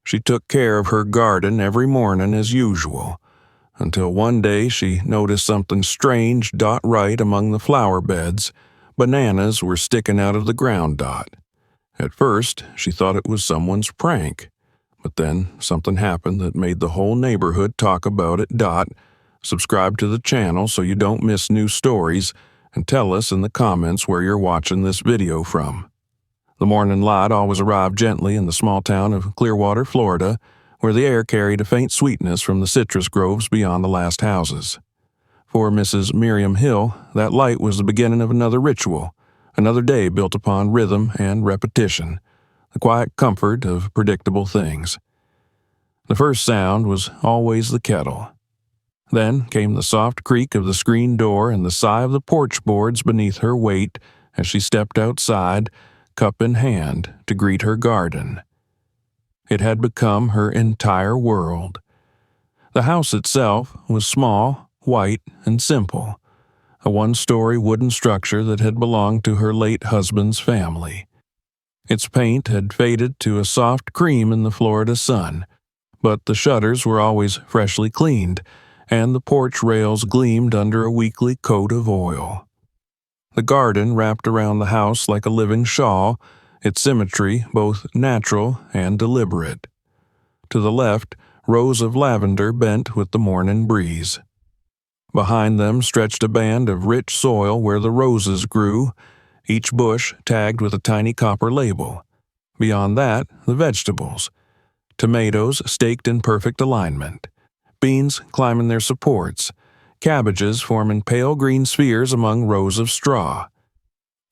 She took care of her garden every morning as usual, until one day she noticed something strange dot right among the flower beds. Bananas were sticking out of the ground. At first, she thought it was someone's prank, but then something happened that made the whole neighborhood talk about it. Subscribe to the channel so you don't miss new stories, and tell us in the comments where you're watching this video from. The morning light always arrived gently in the small town of Clearwater, Florida, where the air carried a faint sweetness from the citrus groves beyond the last houses. For Mrs. Miriam Hill, that light was the beginning of another ritual, another day built upon rhythm and repetition, the quiet comfort of predictable things. The first sound was always the kettle. Then came the soft creak of the screen door and the sigh of the porch boards beneath her weight as she stepped outside, cup in hand, to greet her garden. It had become her entire world. The house itself was small, white, and simple, a one-story wooden structure that had belonged to her late husband's family. Its paint had faded to a soft cream in the Florida sun, but the shutters were always freshly cleaned, and the porch rails gleamed under a weekly coat of oil. The garden wrapped around the house like a living shawl, its symmetry both natural and deliberate. To the left, rows of lavender bent with the morning breeze. Behind them stretched a band of rich soil where the roses grew, each bush tagged with a tiny copper label. Beyond that, the vegetables. Tomatoes staked in perfect alignment, beans climbing their supports, cabbages forming pale green spheres among rows of straw.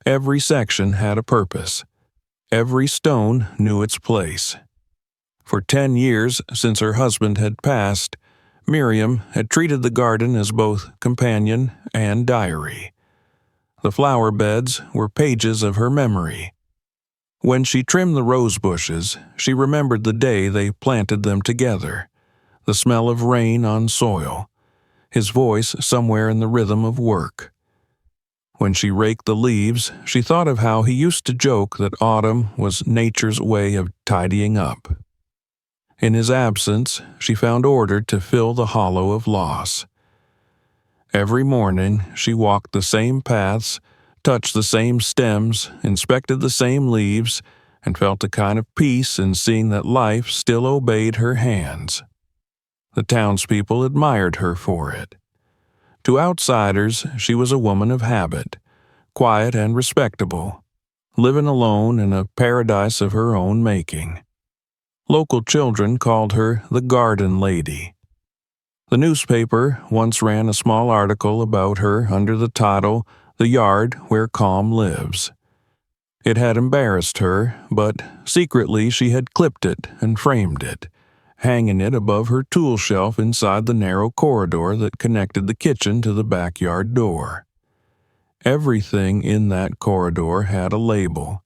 Every section had a purpose. Every stone knew its place. For 10 years since her husband had passed, Miriam had treated the garden as both companion and diary. The flower beds were pages of her memory. When she trimmed the rose bushes, she remembered the day they planted them together, the smell of rain on soil, his voice somewhere in the rhythm of work. When she raked the leaves, she thought of how he used to joke that autumn was nature's way of tidying up. In his absence, she found order to fill the hollow of loss. Every morning, she walked the same paths, touched the same stems, inspected the same leaves, and felt a kind of peace in seeing that life still obeyed her hands. The townspeople admired her for it. To outsiders, she was a woman of habit, quiet and respectable, living alone in a paradise of her own making. Local children called her the Garden Lady. The newspaper once ran a small article about her under the title, "The Yard Where Calm Lives." It had embarrassed her, but secretly she had clipped it and framed it, hanging it above her tool shelf inside the narrow corridor that connected the kitchen to the backyard door. Everything in that corridor had a label: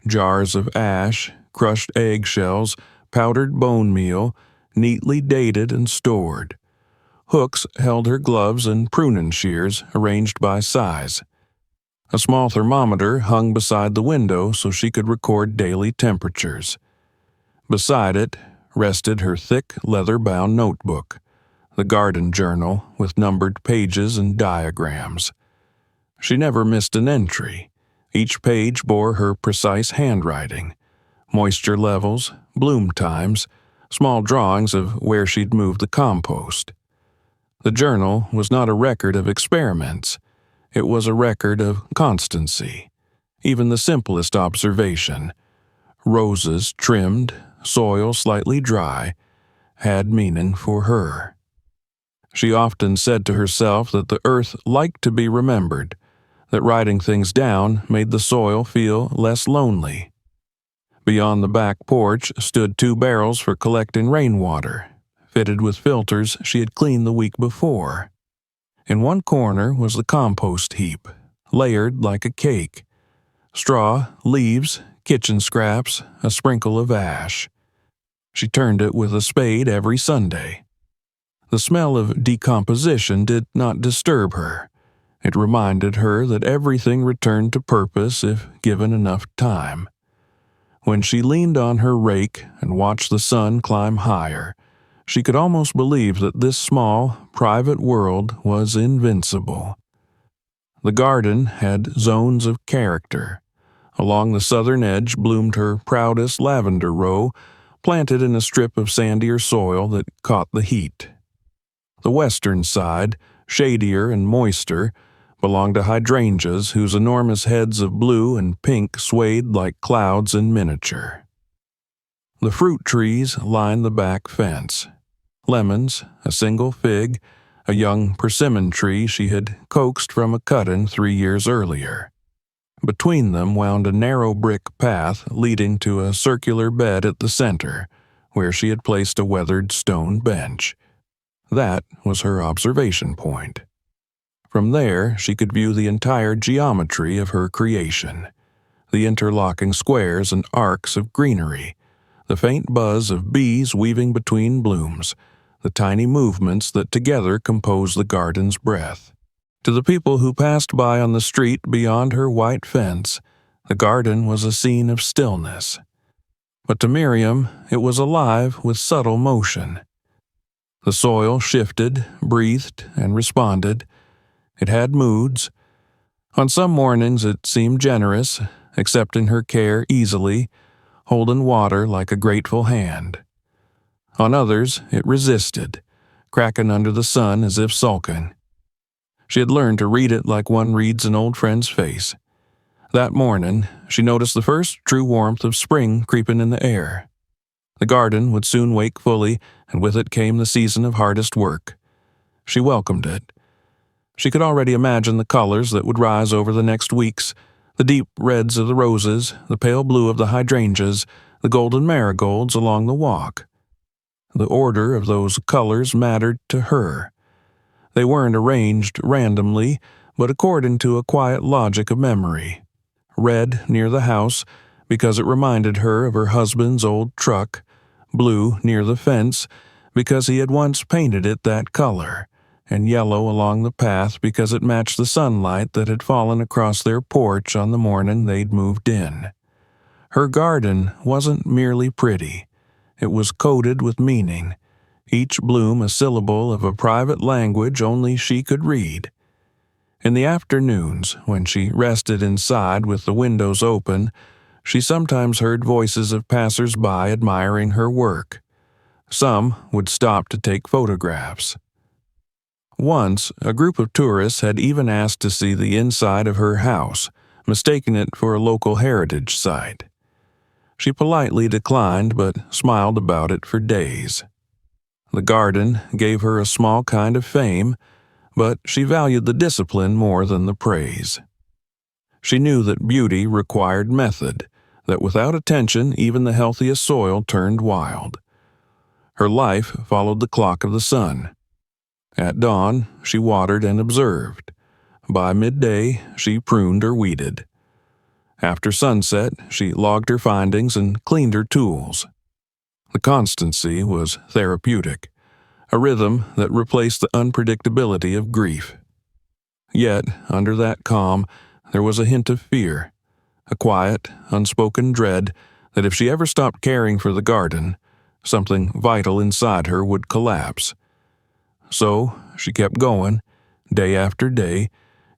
jars of ash, crushed eggshells, powdered bone meal, neatly dated and stored. Hooks held her gloves and pruning shears arranged by size. A small thermometer hung beside the window so she could record daily temperatures. Beside it rested her thick, leather-bound notebook, the garden journal with numbered pages and diagrams. She never missed an entry. Each page bore her precise handwriting, moisture levels, bloom times, small drawings of where she'd moved the compost. The journal was not a record of experiments. It was a record of constancy. Even the simplest observation, roses trimmed, soil slightly dry, had meaning for her. She often said to herself that the earth liked to be remembered, that writing things down made the soil feel less lonely. Beyond the back porch stood 2 barrels for collecting rainwater, fitted with filters she had cleaned the week before. In one corner was the compost heap, layered like a cake. Straw, leaves, kitchen scraps, a sprinkle of ash. She turned it with a spade every Sunday. The smell of decomposition did not disturb her. It reminded her that everything returned to purpose if given enough time. When she leaned on her rake and watched the sun climb higher, she could almost believe that this small, private world was invincible. The garden had zones of character. Along the southern edge bloomed her proudest lavender row, planted in a strip of sandier soil that caught the heat. The western side, shadier and moister, belonged to hydrangeas whose enormous heads of blue and pink swayed like clouds in miniature. The fruit trees lined the back fence. Lemons, a single fig, a young persimmon tree she had coaxed from a cut-in 3 years earlier. Between them wound a narrow brick path leading to a circular bed at the center, where she had placed a weathered stone bench. That was her observation point. From there, she could view the entire geometry of her creation, the interlocking squares and arcs of greenery, the faint buzz of bees weaving between blooms, the tiny movements that together compose the garden's breath. To the people who passed by on the street beyond her white fence, the garden was a scene of stillness. But to Miriam, it was alive with subtle motion. The soil shifted, breathed, and responded. It had moods. On some mornings it seemed generous, accepting her care easily, holding water like a grateful hand. On others it resisted, cracking under the sun as if sulking. She had learned to read it like one reads an old friend's face. That morning, she noticed the first true warmth of spring creeping in the air. The garden would soon wake fully, and with it came the season of hardest work. She welcomed it. She could already imagine the colors that would rise over the next weeks, the deep reds of the roses, the pale blue of the hydrangeas, the golden marigolds along the walk. The order of those colors mattered to her. They weren't arranged randomly, but according to a quiet logic of memory. Red near the house, because it reminded her of her husband's old truck. Blue near the fence, because he had once painted it that color, and yellow along the path because it matched the sunlight that had fallen across their porch on the morning they'd moved in. Her garden wasn't merely pretty. It was coded with meaning, each bloom a syllable of a private language only she could read. In the afternoons, when she rested inside with the windows open, she sometimes heard voices of passers-by admiring her work. Some would stop to take photographs. Once, a group of tourists had even asked to see the inside of her house, mistaking it for a local heritage site. She politely declined, but smiled about it for days. The garden gave her a small kind of fame, but she valued the discipline more than the praise. She knew that beauty required method, that without attention even the healthiest soil turned wild. Her life followed the clock of the sun. At dawn, she watered and observed. By midday, she pruned or weeded. After sunset, she logged her findings and cleaned her tools. The constancy was therapeutic, a rhythm that replaced the unpredictability of grief. Yet, under that calm, there was a hint of fear, a quiet, unspoken dread that if she ever stopped caring for the garden, something vital inside her would collapse. So, she kept going, day after day,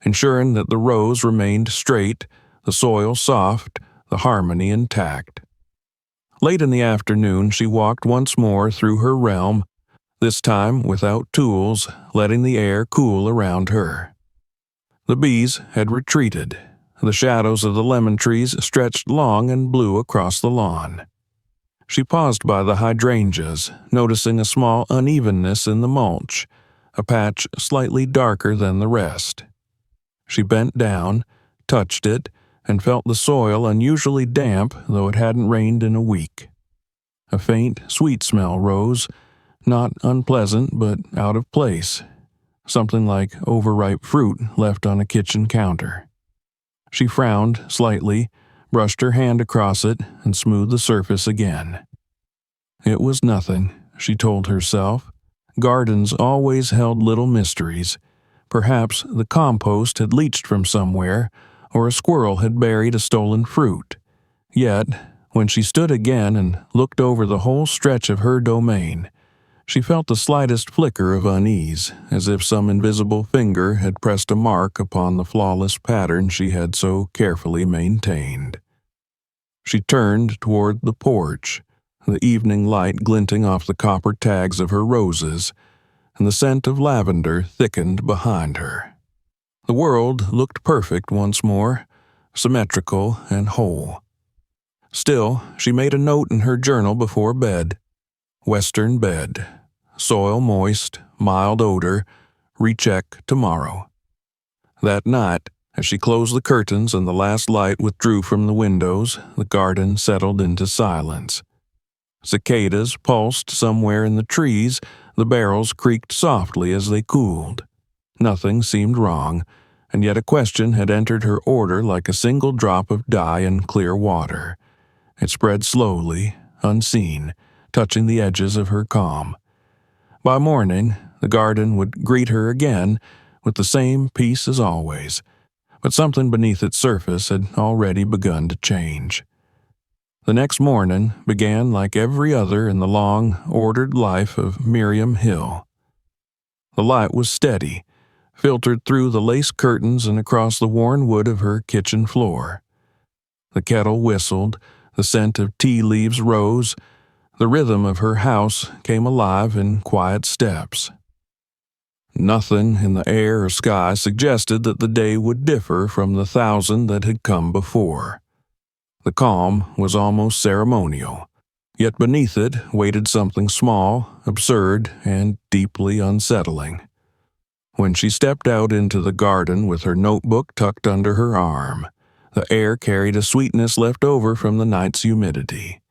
ensuring that the rows remained straight, the soil soft, the harmony intact. Late in the afternoon, she walked once more through her realm, this time without tools, letting the air cool around her. The bees had retreated. The shadows of the lemon trees stretched long and blue across the lawn. She paused by the hydrangeas, noticing a small unevenness in the mulch, a patch slightly darker than the rest. She bent down, touched it, and felt the soil unusually damp, though it hadn't rained in a week. A faint, sweet smell rose, not unpleasant but out of place, something like overripe fruit left on a kitchen counter. She frowned slightly, brushed her hand across it, and smoothed the surface again. It was nothing, she told herself. Gardens always held little mysteries. Perhaps the compost had leached from somewhere, or a squirrel had buried a stolen fruit. Yet, When she stood again and looked over the whole stretch of her domain, she felt the slightest flicker of unease, as if some invisible finger had pressed a mark upon the flawless pattern she had so carefully maintained. She turned toward the porch, the evening light glinting off the copper tags of her roses, and the scent of lavender thickened behind her. The world looked perfect once more, symmetrical and whole. Still, she made a note in her journal before bed. Western bed. Soil moist, mild odor. Recheck tomorrow. That night, as she closed the curtains and the last light withdrew from the windows, the garden settled into silence. Cicadas pulsed somewhere in the trees, the barrels creaked softly as they cooled. Nothing seemed wrong, and yet a question had entered her order like a single drop of dye in clear water. It spread slowly, unseen, touching the edges of her calm. By morning, the garden would greet her again with the same peace as always, but something beneath its surface had already begun to change. The next morning began like every other in the long, ordered life of Miriam Hill. The light was steady, filtered through the lace curtains and across the worn wood of her kitchen floor. The kettle whistled, the scent of tea leaves rose, the rhythm of her house came alive in quiet steps. Nothing in the air or sky suggested that the day would differ from the thousand that had come before. The calm was almost ceremonial, yet beneath it waited something small, absurd, and deeply unsettling. When she stepped out into the garden with her notebook tucked under her arm, the air carried a sweetness left over from the night's humidity.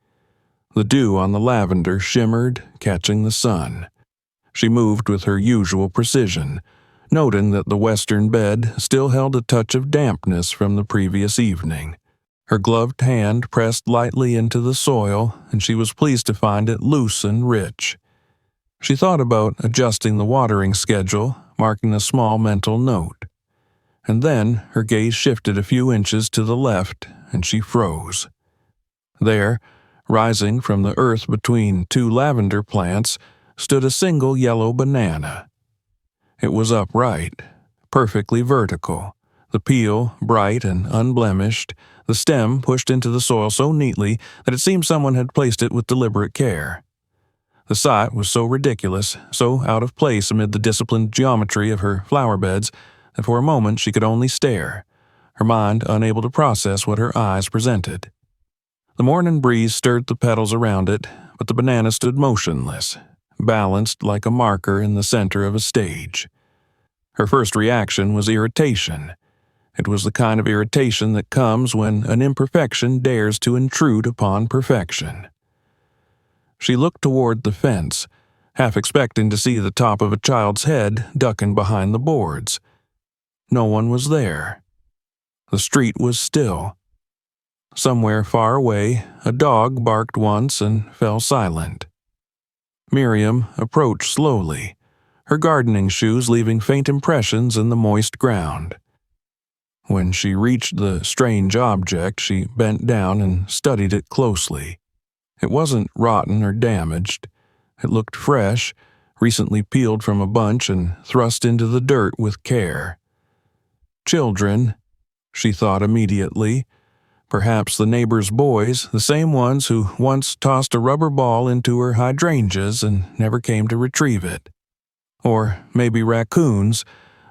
The dew on the lavender shimmered, catching the sun. She moved with her usual precision, noting that the western bed still held a touch of dampness from the previous evening. Her gloved hand pressed lightly into the soil, and she was pleased to find it loose and rich. She thought about adjusting the watering schedule, marking a small mental note. And then her gaze shifted a few inches to the left, and she froze. There, rising from the earth between two lavender plants, stood a single yellow banana. It was upright, perfectly vertical, the peel bright and unblemished, the stem pushed into the soil so neatly that it seemed someone had placed it with deliberate care. The sight was so ridiculous, so out of place amid the disciplined geometry of her flower beds, that for a moment she could only stare, her mind unable to process what her eyes presented. The morning breeze stirred the petals around it, but the banana stood motionless, balanced like a marker in the center of a stage. Her first reaction was irritation. It was the kind of irritation that comes when an imperfection dares to intrude upon perfection. She looked toward the fence, half expecting to see the top of a child's head ducking behind the boards. No one was there. The street was still. Somewhere far away, a dog barked once and fell silent. Miriam approached slowly, her gardening shoes leaving faint impressions in the moist ground. When she reached the strange object, she bent down and studied it closely. It wasn't rotten or damaged. It looked fresh, recently peeled from a bunch and thrust into the dirt with care. Children, she thought immediately. Perhaps the neighbor's boys, the same ones who once tossed a rubber ball into her hydrangeas and never came to retrieve it. Or maybe raccoons,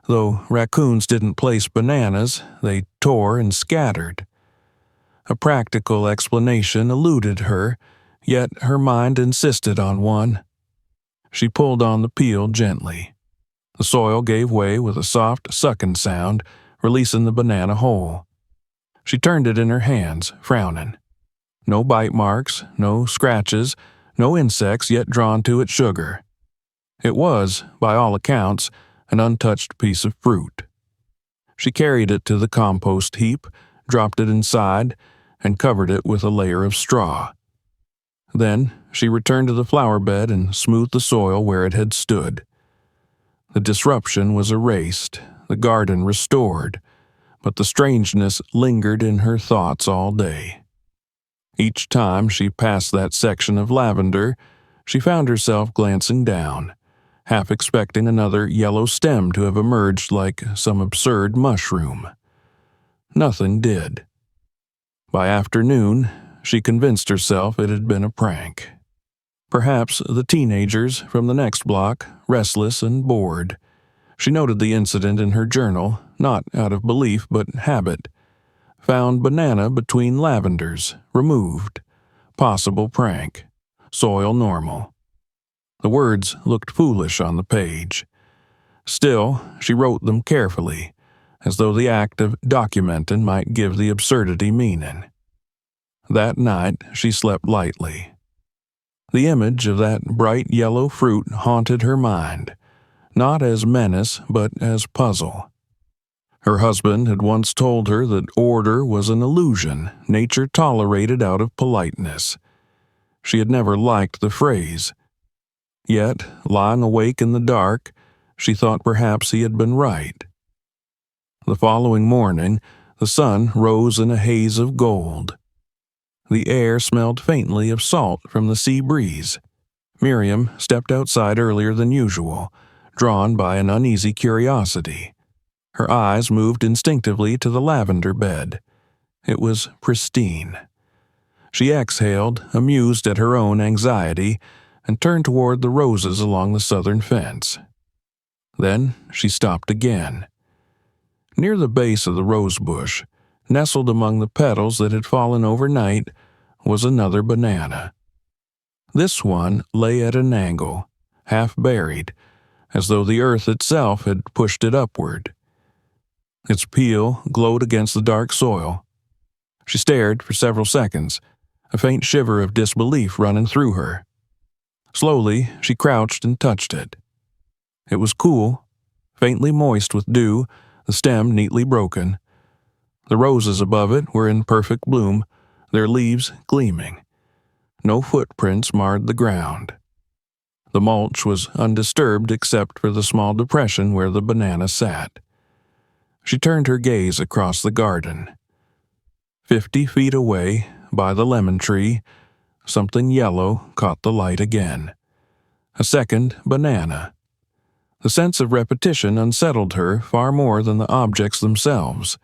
though raccoons didn't place bananas, they tore and scattered. A practical explanation eluded her, yet her mind insisted on one. She pulled on the peel gently. The soil gave way with a soft sucking sound, releasing the banana whole. She turned it in her hands, frowning. No bite marks, no scratches, no insects yet drawn to its sugar. It was, by all accounts, an untouched piece of fruit. She carried it to the compost heap, dropped it inside, and covered it with a layer of straw. Then she returned to the flower bed and smoothed the soil where it had stood. The disruption was erased, the garden restored, but the strangeness lingered in her thoughts all day. Each time she passed that section of lavender, she found herself glancing down, half expecting another yellow stem to have emerged like some absurd mushroom. Nothing did. By afternoon, she convinced herself it had been a prank. Perhaps the teenagers from the next block, restless and bored. She noted the incident in her journal, not out of belief but habit. Found banana between lavenders, removed. Possible prank. Soil normal. The words looked foolish on the page. Still, she wrote them carefully, as though the act of documenting might give the absurdity meaning. That night she slept lightly. The image of that bright yellow fruit haunted her mind, not as menace but as puzzle. Her husband had once told her that order was an illusion nature tolerated out of politeness. She had never liked the phrase. Yet, lying awake in the dark, she thought perhaps he had been right. The following morning, the sun rose in a haze of gold. The air smelled faintly of salt from the sea breeze. Miriam stepped outside earlier than usual, drawn by an uneasy curiosity. Her eyes moved instinctively to the lavender bed. It was pristine. She exhaled, amused at her own anxiety, and turned toward the roses along the southern fence. Then she stopped again. Near the base of the rose bush, nestled among the petals that had fallen overnight, was another banana. This one lay at an angle, half buried, as though the earth itself had pushed it upward. Its peel glowed against the dark soil. She stared for several seconds, a faint shiver of disbelief running through her. Slowly, she crouched and touched it. It was cool, faintly moist with dew, the stem neatly broken. The roses above it were in perfect bloom, their leaves gleaming. No footprints marred the ground. The mulch was undisturbed except for the small depression where the banana sat. She turned her gaze across the garden. 50 feet away, by the lemon tree, something yellow caught the light again. A second banana. The sense of repetition unsettled her far more than the objects themselves.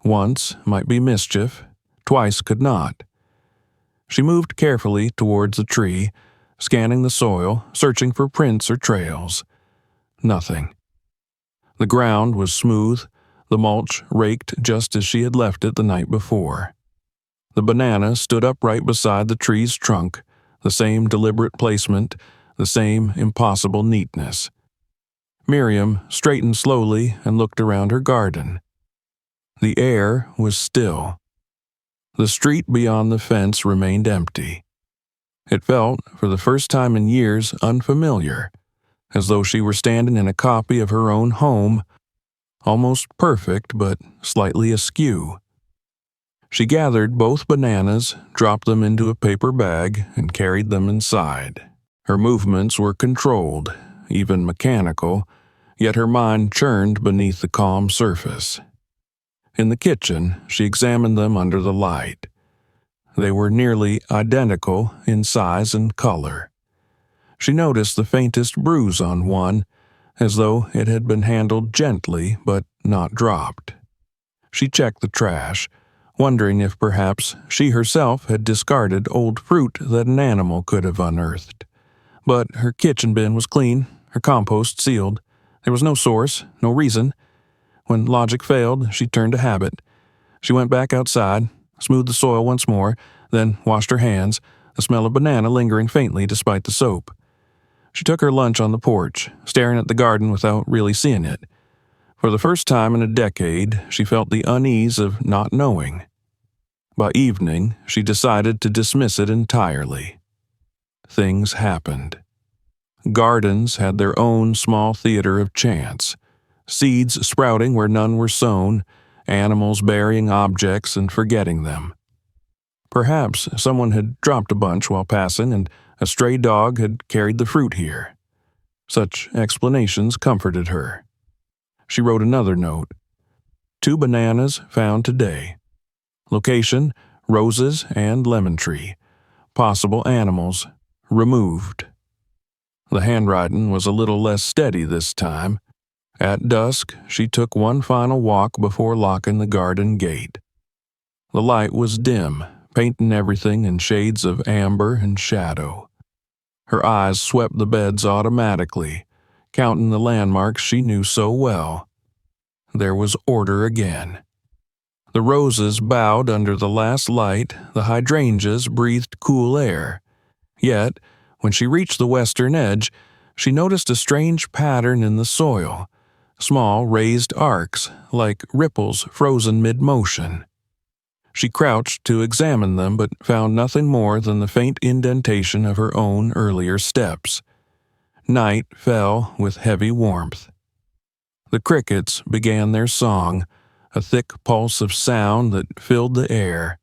Once might be mischief, twice could not. She moved carefully towards the tree, scanning the soil, searching for prints or trails. Nothing. The ground was smooth, the mulch raked just as she had left it the night before. The banana stood upright beside the tree's trunk, the same deliberate placement, the same impossible neatness. Miriam straightened slowly and looked around her garden. The air was still. The street beyond the fence remained empty. It felt, for the first time in years, unfamiliar, as though she were standing in a copy of her own home, almost perfect but slightly askew. She gathered both bananas, dropped them into a paper bag, and carried them inside. Her movements were controlled, even mechanical, yet her mind churned beneath the calm surface. In the kitchen, she examined them under the light. They were nearly identical in size and color. She noticed the faintest bruise on one, as though it had been handled gently but not dropped. She checked the trash, wondering if perhaps she herself had discarded old fruit that an animal could have unearthed. But her kitchen bin was clean, her compost sealed. There was no source, no reason. When logic failed, she turned to habit. She went back outside, smoothed the soil once more, then washed her hands, the smell of banana lingering faintly despite the soap. She took her lunch on the porch, staring at the garden without really seeing it. For the first time in a decade, she felt the unease of not knowing. By evening, she decided to dismiss it entirely. Things happened. Gardens had their own small theater of chance, seeds sprouting where none were sown, animals burying objects and forgetting them. Perhaps someone had dropped a bunch while passing and a stray dog had carried the fruit here. Such explanations comforted her. She wrote another note. 2 bananas found today. Location, roses and lemon tree, possible animals, removed. The handwriting was a little less steady this time. At dusk, she took one final walk before locking the garden gate. The light was dim, painting everything in shades of amber and shadow. Her eyes swept the beds automatically, counting the landmarks she knew so well. There was order again. The roses bowed under the last light, the hydrangeas breathed cool air. Yet, when she reached the western edge, she noticed a strange pattern in the soil, small raised arcs, like ripples frozen mid-motion. She crouched to examine them but found nothing more than the faint indentation of her own earlier steps. Night fell with heavy warmth. The crickets began their song, a thick pulse of sound that filled the air.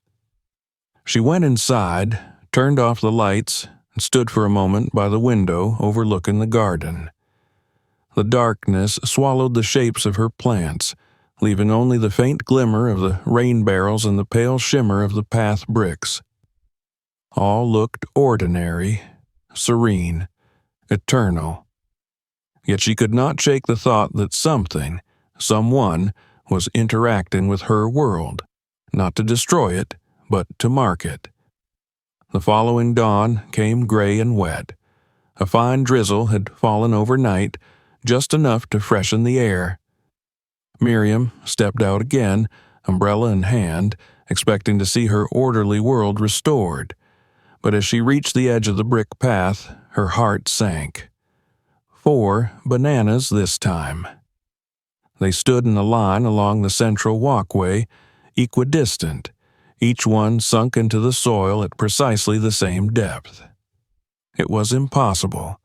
She went inside, turned off the lights, and stood for a moment by the window overlooking the garden. The darkness swallowed the shapes of her plants, leaving only the faint glimmer of the rain barrels and the pale shimmer of the path bricks. All looked ordinary, serene, eternal. Yet she could not shake the thought that something, someone, was interacting with her world, not to destroy it, but to mark it. The following dawn came gray and wet. A fine drizzle had fallen overnight, just enough to freshen the air. Miriam stepped out again, umbrella in hand, expecting to see her orderly world restored. But as she reached the edge of the brick path, her heart sank. 4 bananas this time. They stood in a line along the central walkway, equidistant, each one sunk into the soil at precisely the same depth. It was impossible,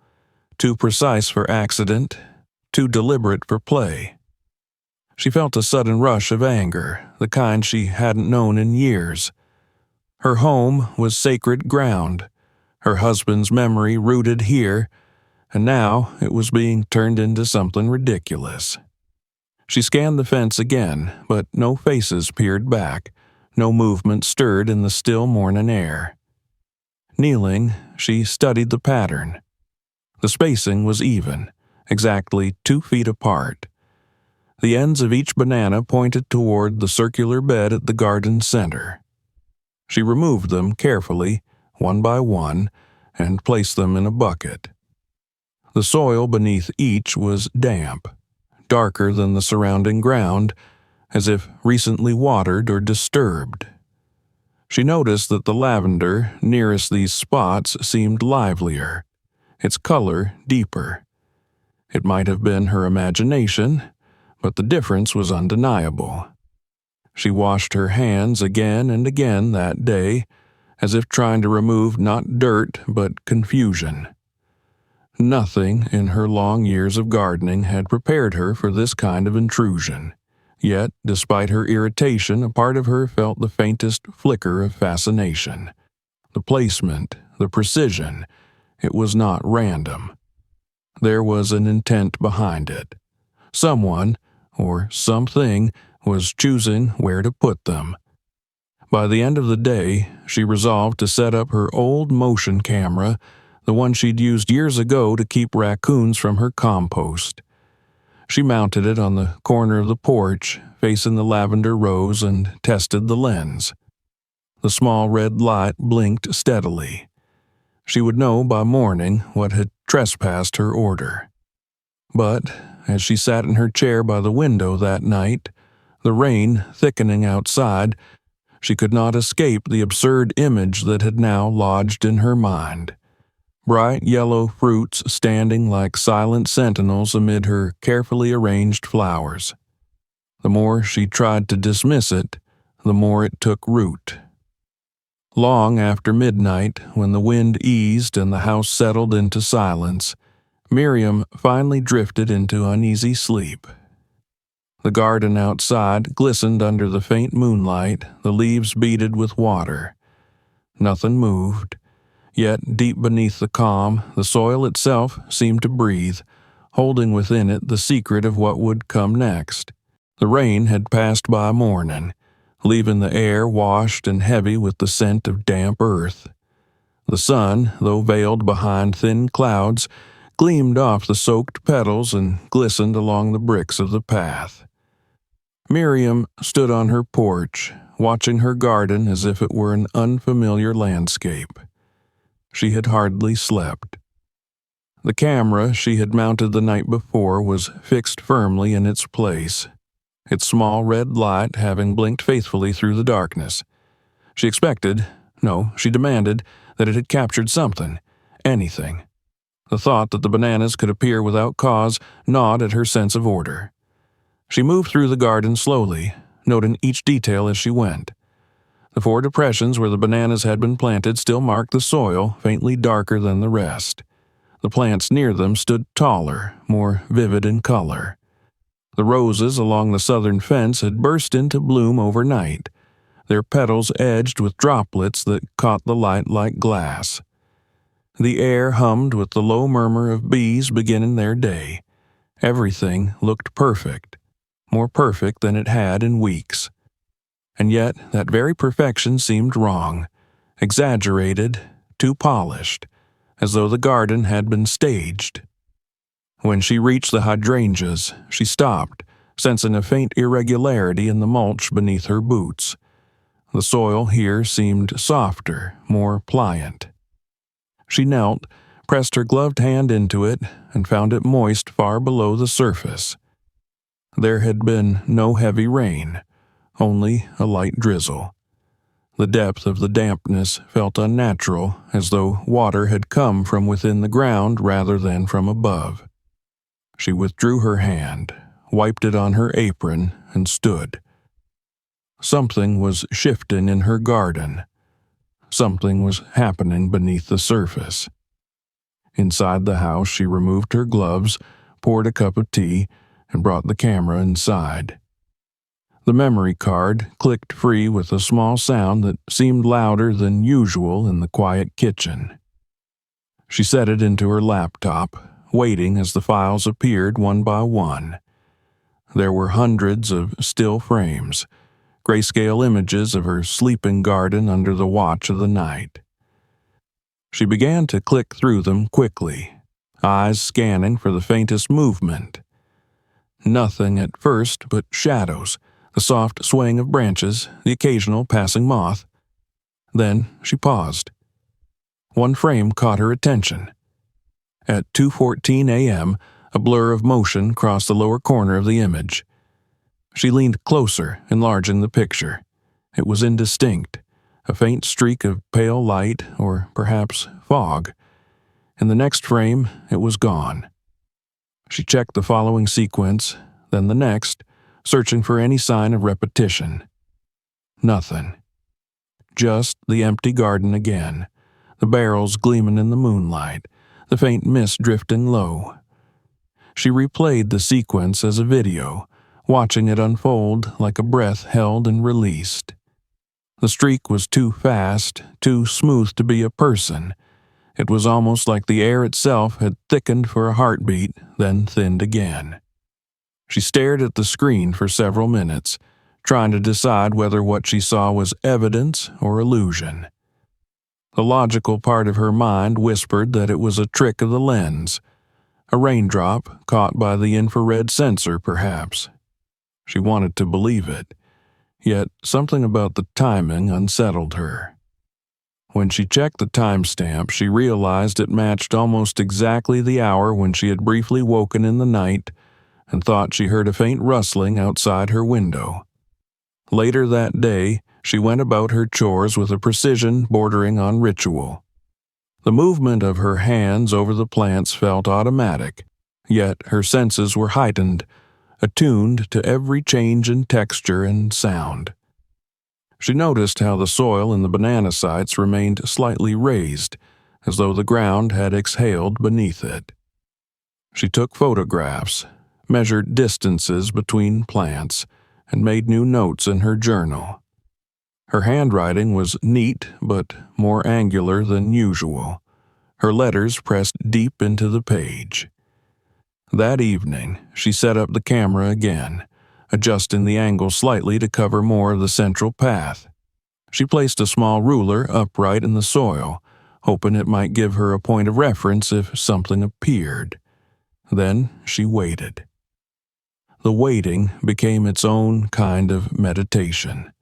too precise for accident, too deliberate for play. She felt a sudden rush of anger, the kind she hadn't known in years. Her home was sacred ground, her husband's memory rooted here, and now it was being turned into something ridiculous. She scanned the fence again, but no faces peered back, no movement stirred in the still morning air. Kneeling, she studied the pattern. The spacing was even, exactly 2 feet apart. The ends of each banana pointed toward the circular bed at the garden center. She removed them carefully, one by one, and placed them in a bucket. The soil beneath each was damp, darker than the surrounding ground, as if recently watered or disturbed. She noticed that the lavender nearest these spots seemed livelier, its color deeper. It might have been her imagination, but the difference was undeniable. She washed her hands again and again that day, as if trying to remove not dirt but confusion. Nothing in her long years of gardening had prepared her for this kind of intrusion. Yet, despite her irritation, a part of her felt the faintest flicker of fascination. The placement, the precision, it was not random. There was an intent behind it. Someone, or something, was choosing where to put them. By the end of the day, she resolved to set up her old motion camera, the one she'd used years ago to keep raccoons from her compost. She mounted it on the corner of the porch, facing the lavender rows, and tested the lens. The small red light blinked steadily. She would know by morning what had trespassed her order. But, as she sat in her chair by the window that night, the rain thickening outside, she could not escape the absurd image that had now lodged in her mind. Bright yellow fruits standing like silent sentinels amid her carefully arranged flowers. The more she tried to dismiss it, the more it took root. Long after midnight, when the wind eased and the house settled into silence, Miriam finally drifted into uneasy sleep. The garden outside glistened under the faint moonlight, the leaves beaded with water. Nothing moved. Yet, deep beneath the calm, the soil itself seemed to breathe, holding within it the secret of what would come next. The rain had passed by morning. leaving the air washed and heavy with the scent of damp earth. The sun, though veiled behind thin clouds, gleamed off the soaked petals and glistened along the bricks of the path. Miriam stood on her porch, watching her garden as if it were an unfamiliar landscape. She had hardly slept. The camera she had mounted the night before was fixed firmly in its place, its small red light having blinked faithfully through the darkness. She she demanded that it had captured something, anything. The thought that the bananas could appear without cause gnawed at her sense of order. She moved through the garden slowly, noting each detail as she went. The 4 depressions where the bananas had been planted still marked the soil, faintly darker than the rest. The plants near them stood taller, more vivid in color. The roses along the southern fence had burst into bloom overnight, their petals edged with droplets that caught the light like glass. The air hummed with the low murmur of bees beginning their day. Everything looked perfect, more perfect than it had in weeks. And yet that very perfection seemed wrong, exaggerated, too polished, as though the garden had been staged. When she reached the hydrangeas, she stopped, sensing a faint irregularity in the mulch beneath her boots. The soil here seemed softer, more pliant. She knelt, pressed her gloved hand into it, and found it moist far below the surface. There had been no heavy rain, only a light drizzle. The depth of the dampness felt unnatural, as though water had come from within the ground rather than from above. She withdrew her hand, wiped it on her apron, and stood. Something was shifting in her garden. Something was happening beneath the surface. Inside the house, she removed her gloves, poured a cup of tea, and brought the camera inside. The memory card clicked free with a small sound that seemed louder than usual in the quiet kitchen. She set it into her laptop, waiting as the files appeared one by one. There were hundreds of still frames, grayscale images of her sleeping garden under the watch of the night. She began to click through them quickly, eyes scanning for the faintest movement. Nothing at first but shadows, the soft swaying of branches, the occasional passing moth. Then she paused. One frame caught her attention. At 2:14 a.m., a blur of motion crossed the lower corner of the image. She leaned closer, enlarging the picture. It was indistinct, a faint streak of pale light, or perhaps fog. In the next frame, it was gone. She checked the following sequence, then the next, searching for any sign of repetition. Nothing. Just the empty garden again, the barrels gleaming in the moonlight, the faint mist drifting low. She replayed the sequence as a video, watching it unfold like a breath held and released. The streak was too fast, too smooth to be a person. It was almost like the air itself had thickened for a heartbeat, then thinned again. She stared at the screen for several minutes, trying to decide whether what she saw was evidence or illusion. The logical part of her mind whispered that it was a trick of the lens, a raindrop caught by the infrared sensor, perhaps. She wanted to believe it, yet something about the timing unsettled her. When she checked the timestamp, she realized it matched almost exactly the hour when she had briefly woken in the night and thought she heard a faint rustling outside her window. Later that day, she went about her chores with a precision bordering on ritual. The movement of her hands over the plants felt automatic, yet her senses were heightened, attuned to every change in texture and sound. She noticed how the soil in the banana sites remained slightly raised, as though the ground had exhaled beneath it. She took photographs, measured distances between plants, and made new notes in her journal. Her handwriting was neat but more angular than usual, her letters pressed deep into the page. That evening, she set up the camera again, adjusting the angle slightly to cover more of the central path. She placed a small ruler upright in the soil, hoping it might give her a point of reference if something appeared. Then she waited. The waiting became its own kind of meditation.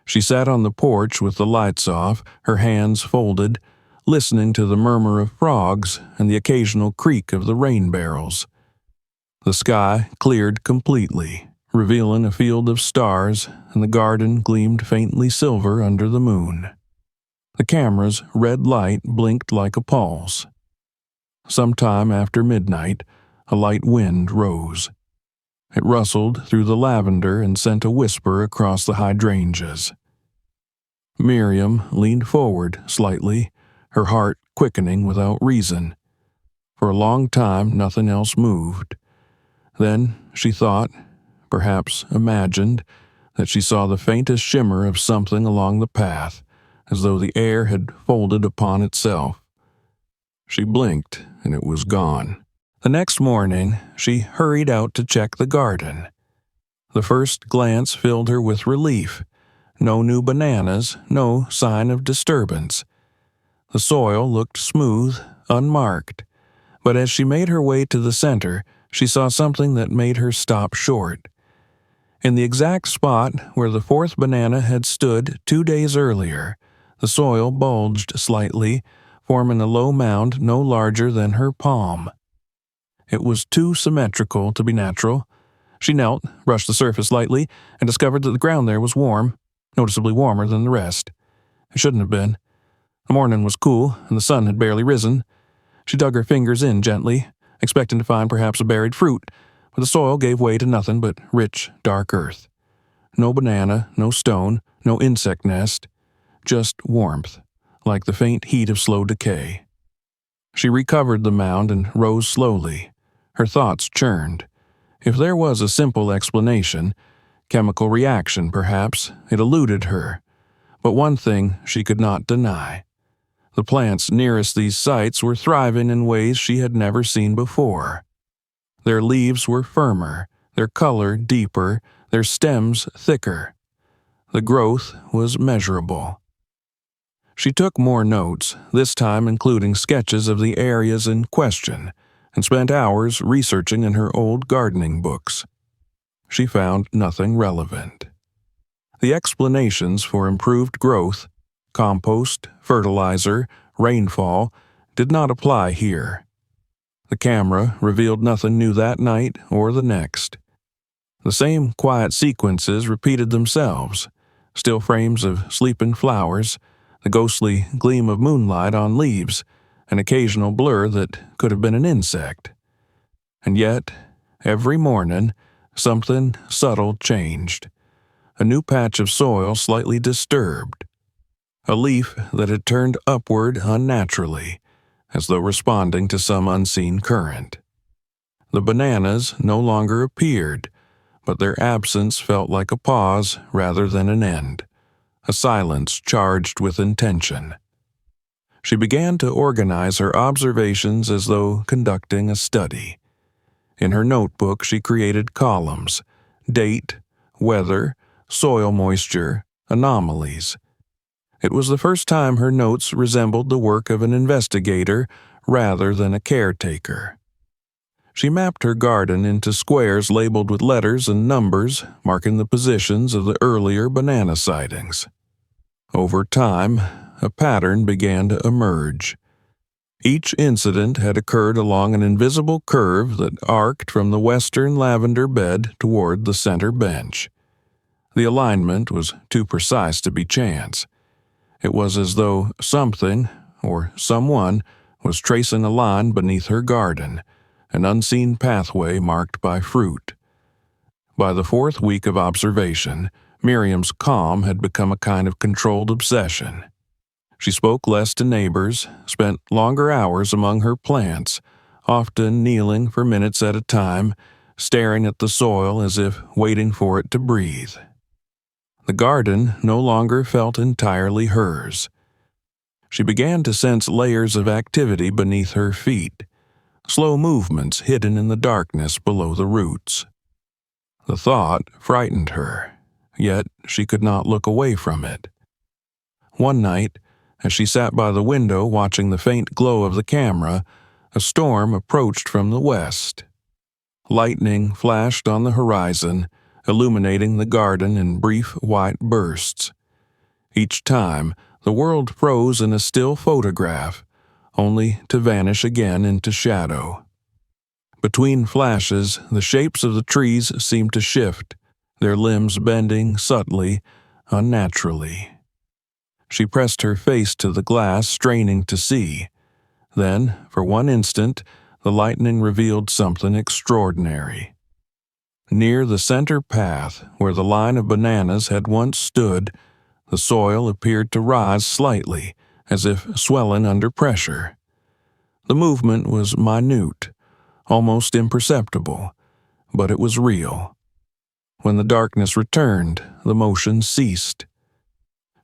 She sat on the porch with the lights off, her hands folded, listening to the murmur of frogs and the occasional creak of the rain barrels. The sky cleared completely, revealing a field of stars, and the garden gleamed faintly silver under the moon. The camera's red light blinked like a pulse. Sometime after midnight, a light wind rose. It rustled through the lavender and sent a whisper across the hydrangeas. Miriam leaned forward slightly, her heart quickening without reason. For a long time, nothing else moved. Then she thought, perhaps imagined, that she saw the faintest shimmer of something along the path, as though the air had folded upon itself. She blinked, and it was gone. The next morning, she hurried out to check the garden. The first glance filled her with relief. No new bananas, no sign of disturbance. The soil looked smooth, unmarked, but as she made her way to the center, she saw something that made her stop short. In the exact spot where the fourth banana had stood 2 days earlier, the soil bulged slightly, forming a low mound no larger than her palm. It was too symmetrical to be natural. She knelt, brushed the surface lightly, and discovered that the ground there was warm, noticeably warmer than the rest. It shouldn't have been. The morning was cool, and the sun had barely risen. She dug her fingers in gently, expecting to find perhaps a buried fruit, but the soil gave way to nothing but rich, dark earth. No banana, no stone, no insect nest, just warmth, like the faint heat of slow decay. She recovered the mound and rose slowly. Her thoughts churned. If there was a simple explanation, chemical reaction perhaps, it eluded her. But one thing she could not deny. The plants nearest these sites were thriving in ways she had never seen before. Their leaves were firmer, their color deeper, their stems thicker. The growth was measurable. She took more notes, this time including sketches of the areas in question, and spent hours researching in her old gardening books. She found nothing relevant. The explanations for improved growth, compost, fertilizer, rainfall, did not apply here. The camera revealed nothing new that night or the next. The same quiet sequences repeated themselves, still frames of sleeping flowers, the ghostly gleam of moonlight on leaves, an occasional blur that could have been an insect. And yet, every morning, something subtle changed. A new patch of soil slightly disturbed. A leaf that had turned upward unnaturally, as though responding to some unseen current. The bananas no longer appeared, but their absence felt like a pause rather than an end, a silence charged with intention. She began to organize her observations as though conducting a study. In her notebook, she created columns: date, weather, soil moisture, anomalies. It was the first time her notes resembled the work of an investigator rather than a caretaker. She mapped her garden into squares labeled with letters and numbers, marking the positions of the earlier banana sightings. Over time, a pattern began to emerge. Each incident had occurred along an invisible curve that arced from the western lavender bed toward the center bench. The alignment was too precise to be chance. It was as though something, or someone, was tracing a line beneath her garden, an unseen pathway marked by fruit. By the 4th week of observation, Miriam's calm had become a kind of controlled obsession. She spoke less to neighbors, spent longer hours among her plants, often kneeling for minutes at a time, staring at the soil as if waiting for it to breathe. The garden no longer felt entirely hers. She began to sense layers of activity beneath her feet, slow movements hidden in the darkness below the roots. The thought frightened her, yet she could not look away from it. One night, as she sat by the window watching the faint glow of the camera, a storm approached from the west. Lightning flashed on the horizon, illuminating the garden in brief white bursts. Each time, the world froze in a still photograph, only to vanish again into shadow. Between flashes, the shapes of the trees seemed to shift, their limbs bending subtly, unnaturally. She pressed her face to the glass, straining to see. Then, for one instant, the lightning revealed something extraordinary. Near the center path, where the line of bananas had once stood, the soil appeared to rise slightly, as if swelling under pressure. The movement was minute, almost imperceptible, but it was real. When the darkness returned, the motion ceased.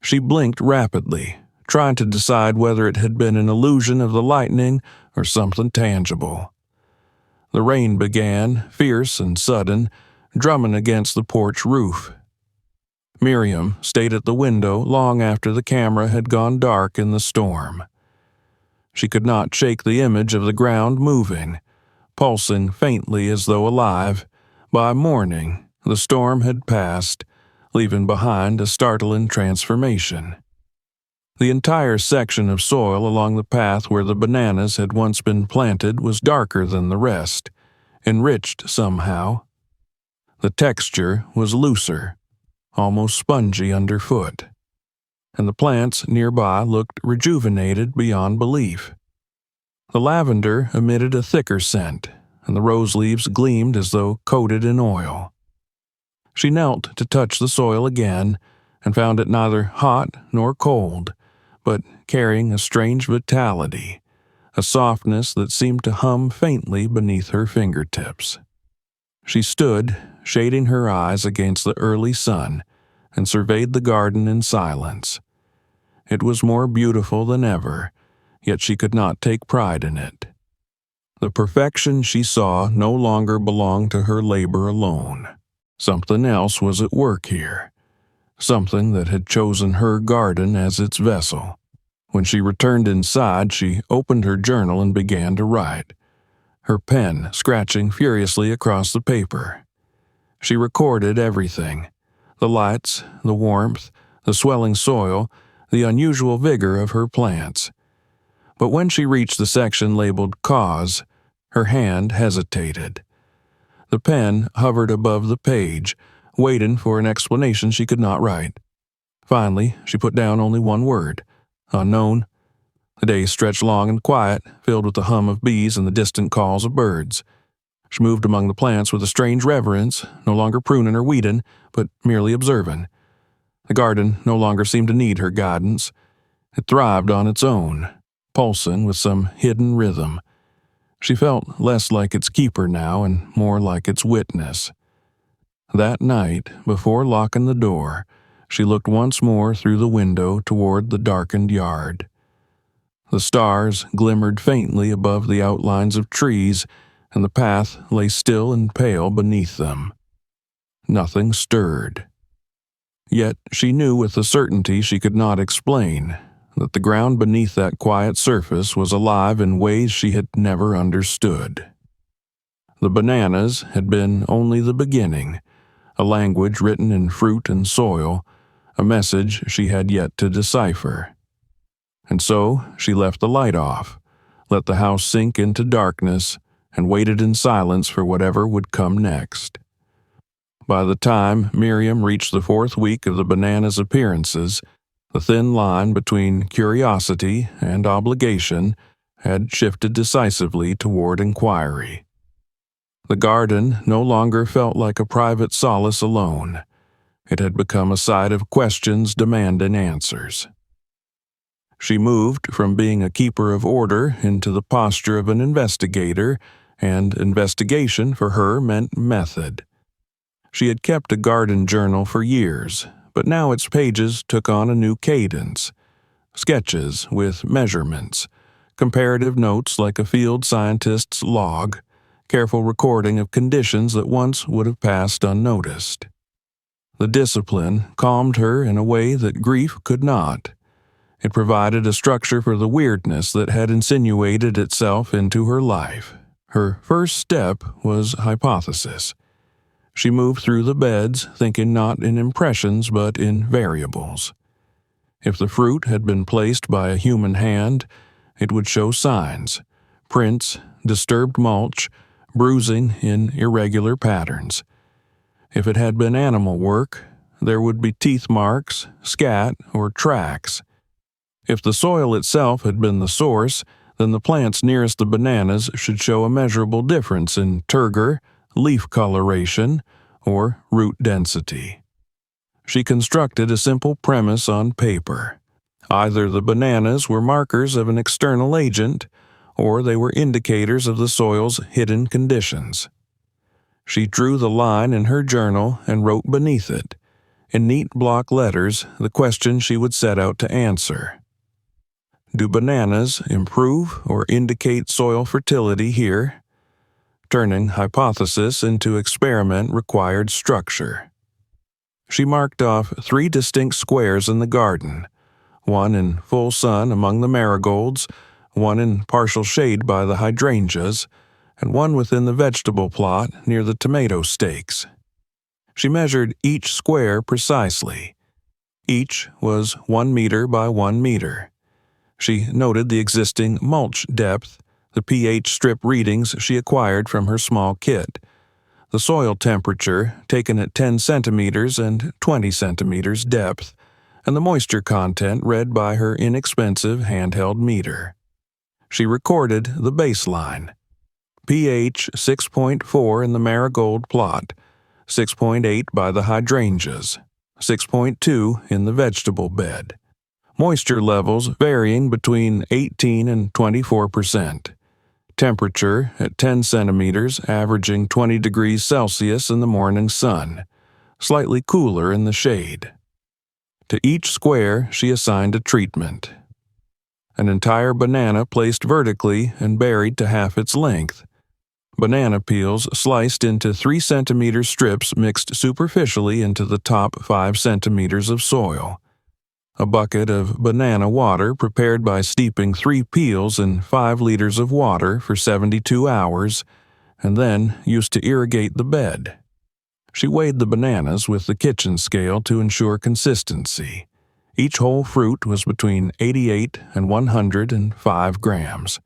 She blinked rapidly, trying to decide whether it had been an illusion of the lightning or something tangible. The rain began, fierce and sudden, drumming against the porch roof. Miriam stayed at the window long after the camera had gone dark in the storm. She could not shake the image of the ground moving, pulsing faintly as though alive. By morning, the storm had passed, leaving behind a startling transformation. The entire section of soil along the path where the bananas had once been planted was darker than the rest, enriched somehow. The texture was looser, almost spongy underfoot, and the plants nearby looked rejuvenated beyond belief. The lavender emitted a thicker scent, and the rose leaves gleamed as though coated in oil. She knelt to touch the soil again, and found it neither hot nor cold, but carrying a strange vitality, a softness that seemed to hum faintly beneath her fingertips. She stood, shading her eyes against the early sun, and surveyed the garden in silence. It was more beautiful than ever, yet she could not take pride in it. The perfection she saw no longer belonged to her labor alone. Something else was at work here, something that had chosen her garden as its vessel. When she returned inside, she opened her journal and began to write, her pen scratching furiously across the paper. She recorded everything: the lights, the warmth, the swelling soil, the unusual vigor of her plants. But when she reached the section labeled Cause, her hand hesitated. The pen hovered above the page, waiting for an explanation she could not write. Finally, she put down only one word: unknown. The day stretched long and quiet, filled with the hum of bees and the distant calls of birds. She moved among the plants with a strange reverence, no longer pruning or weeding, but merely observing. The garden no longer seemed to need her guidance. It thrived on its own, pulsing with some hidden rhythm. She felt less like its keeper now and more like its witness. That night, before locking the door, she looked once more through the window toward the darkened yard. The stars glimmered faintly above the outlines of trees, and the path lay still and pale beneath them. Nothing stirred. Yet she knew with a certainty she could not explain that the ground beneath that quiet surface was alive in ways she had never understood. The bananas had been only the beginning, a language written in fruit and soil, a message she had yet to decipher. And so she left the light off, let the house sink into darkness, and waited in silence for whatever would come next. By the time Miriam reached the 4th week of the bananas' appearances, the thin line between curiosity and obligation had shifted decisively toward inquiry. The garden no longer felt like a private solace alone. It had become a site of questions demanding answers. She moved from being a keeper of order into the posture of an investigator, and investigation for her meant method. She had kept a garden journal for years, but now its pages took on a new cadence. Sketches with measurements, comparative notes like a field scientist's log, careful recording of conditions that once would have passed unnoticed. The discipline calmed her in a way that grief could not. It provided a structure for the weirdness that had insinuated itself into her life. Her first step was hypothesis. She moved through the beds, thinking not in impressions but in variables. If the fruit had been placed by a human hand, it would show signs, prints, disturbed mulch, bruising in irregular patterns. If it had been animal work, there would be teeth marks, scat, or tracks. If the soil itself had been the source, then the plants nearest the bananas should show a measurable difference in turgor, leaf coloration, or root density. She constructed a simple premise on paper. Either the bananas were markers of an external agent, or they were indicators of the soil's hidden conditions. She drew the line in her journal and wrote beneath it, in neat block letters, the question she would set out to answer. Do bananas improve or indicate soil fertility here? Turning hypothesis into experiment required structure. She marked off 3 distinct squares in the garden, one in full sun among the marigolds, one in partial shade by the hydrangeas, and one within the vegetable plot near the tomato stakes. She measured each square precisely. Each was 1 meter by 1 meter. She noted the existing mulch depth, the pH strip readings she acquired from her small kit, the soil temperature taken at 10 centimeters and 20 centimeters depth, and the moisture content read by her inexpensive handheld meter. She recorded the baseline. pH 6.4 in the marigold plot, 6.8 by the hydrangeas, 6.2 in the vegetable bed. Moisture levels varying between 18 and 24%. Temperature at 10 centimeters, averaging 20 degrees Celsius in the morning sun, slightly cooler in the shade. To each square, she assigned a treatment. An entire banana placed vertically and buried to half its length. Banana peels sliced into 3 centimeter strips mixed superficially into the top 5 centimeters of soil. A bucket of banana water prepared by steeping 3 peels in 5 liters of water for 72 hours, and then used to irrigate the bed. She weighed the bananas with the kitchen scale to ensure consistency. Each whole fruit was between 88 and 105 grams.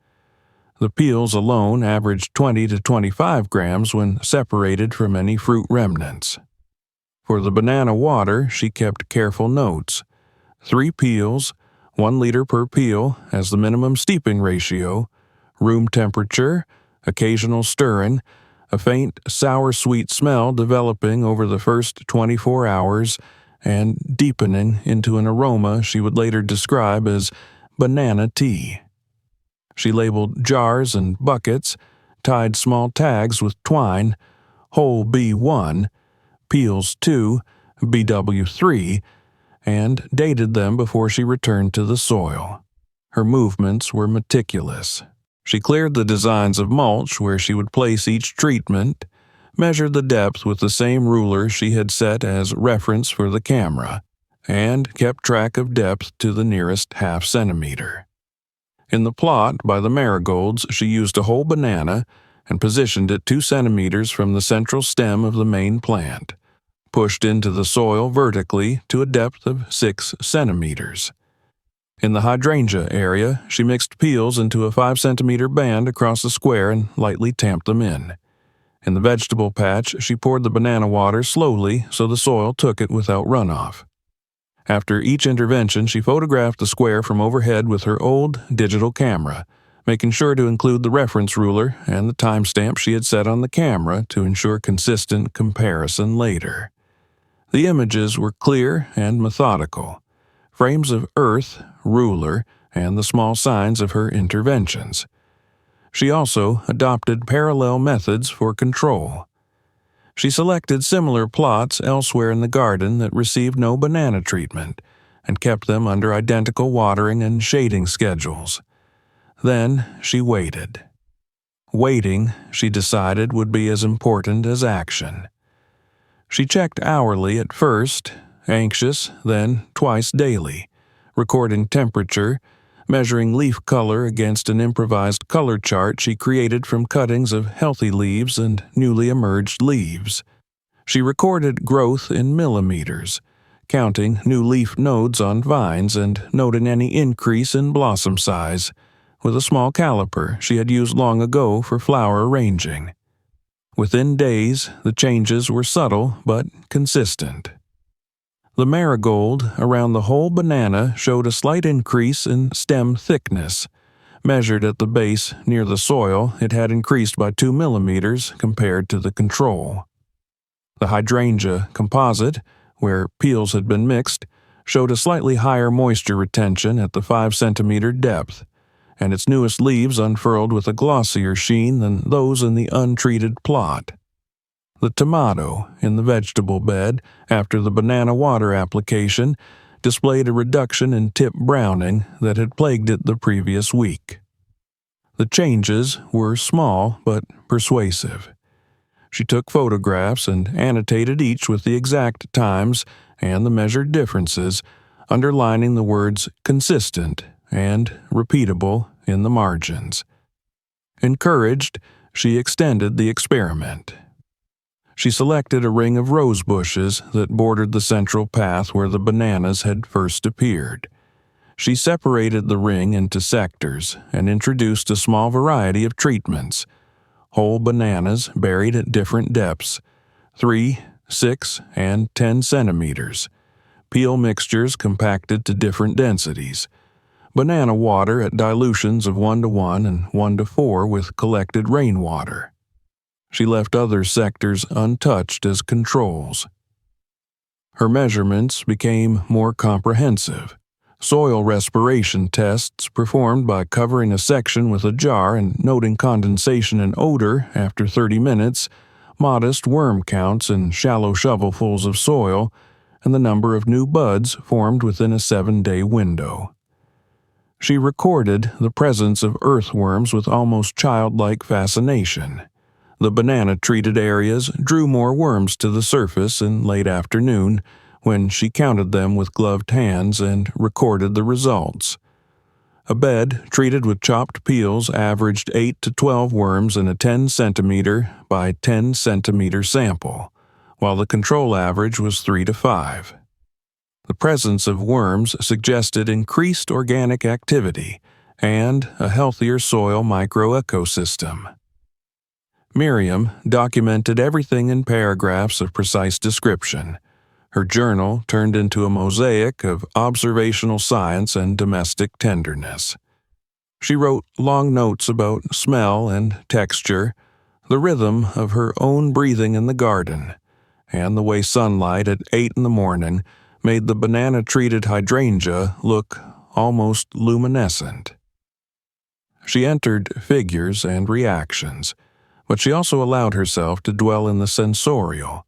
The peels alone averaged 20 to 25 grams when separated from any fruit remnants. For the banana water, she kept careful notes. 3 peels, 1 liter per peel as the minimum steeping ratio, room temperature, occasional stirring, a faint sour-sweet smell developing over the first 24 hours and deepening into an aroma she would later describe as banana tea. She labeled jars and buckets, tied small tags with twine, whole B1, peels 2, BW3, and dated them before she returned to the soil. Her movements were meticulous. She cleared the designs of mulch where she would place each treatment, measured the depth with the same ruler she had set as reference for the camera, and kept track of depth to the nearest half centimeter. In the plot by the marigolds, she used a whole banana and positioned it 2 centimeters from the central stem of the main plant, pushed into the soil vertically to a depth of 6 centimeters. In the hydrangea area, she mixed peels into a 5 centimeter band across the square and lightly tamped them in. In the vegetable patch, she poured the banana water slowly so the soil took it without runoff. After each intervention, she photographed the square from overhead with her old digital camera, making sure to include the reference ruler and the timestamp she had set on the camera to ensure consistent comparison later. The images were clear and methodical, frames of earth, ruler, and the small signs of her interventions. She also adopted parallel methods for control. She selected similar plots elsewhere in the garden that received no banana treatment and kept them under identical watering and shading schedules. Then she waited. Waiting, she decided, would be as important as action. She checked hourly at first, anxious, then twice daily, recording temperature, measuring leaf color against an improvised color chart she created from cuttings of healthy leaves and newly emerged leaves. She recorded growth in millimeters, counting new leaf nodes on vines and noting any increase in blossom size, with a small caliper she had used long ago for flower arranging. Within days, the changes were subtle but consistent. The marigold around the whole banana showed a slight increase in stem thickness. Measured at the base near the soil, it had increased by 2 millimeters compared to the control. The hydrangea composite, where peels had been mixed, showed a slightly higher moisture retention at the 5-centimeter depth, and its newest leaves unfurled with a glossier sheen than those in the untreated plot. The tomato in the vegetable bed, after the banana water application, displayed a reduction in tip browning that had plagued it the previous week. The changes were small but persuasive. She took photographs and annotated each with the exact times and the measured differences, underlining the words consistent and repeatable in the margins. Encouraged, she extended the experiment. She selected a ring of rose bushes that bordered the central path where the bananas had first appeared. She separated the ring into sectors and introduced a small variety of treatments. Whole bananas buried at different depths, 3, 6, and 10 centimeters. Peel mixtures compacted to different densities. Banana water at dilutions of 1:1 and 1:4 with collected rainwater. She left other sectors untouched as controls. Her measurements became more comprehensive. Soil respiration tests performed by covering a section with a jar and noting condensation and odor after 30 minutes, modest worm counts in shallow shovelfuls of soil, and the number of new buds formed within a 7-day window. She recorded the presence of earthworms with almost childlike fascination. The banana-treated areas drew more worms to the surface in late afternoon when she counted them with gloved hands and recorded the results. A bed treated with chopped peels averaged 8 to 12 worms in a 10-centimeter by 10-centimeter sample, while the control average was 3 to 5. The presence of worms suggested increased organic activity and a healthier soil microecosystem. Miriam documented everything in paragraphs of precise description. Her journal turned into a mosaic of observational science and domestic tenderness. She wrote long notes about smell and texture, the rhythm of her own breathing in the garden, and the way sunlight at 8 in the morning made the banana-treated hydrangea look almost luminescent. She entered figures and reactions, but she also allowed herself to dwell in the sensorial,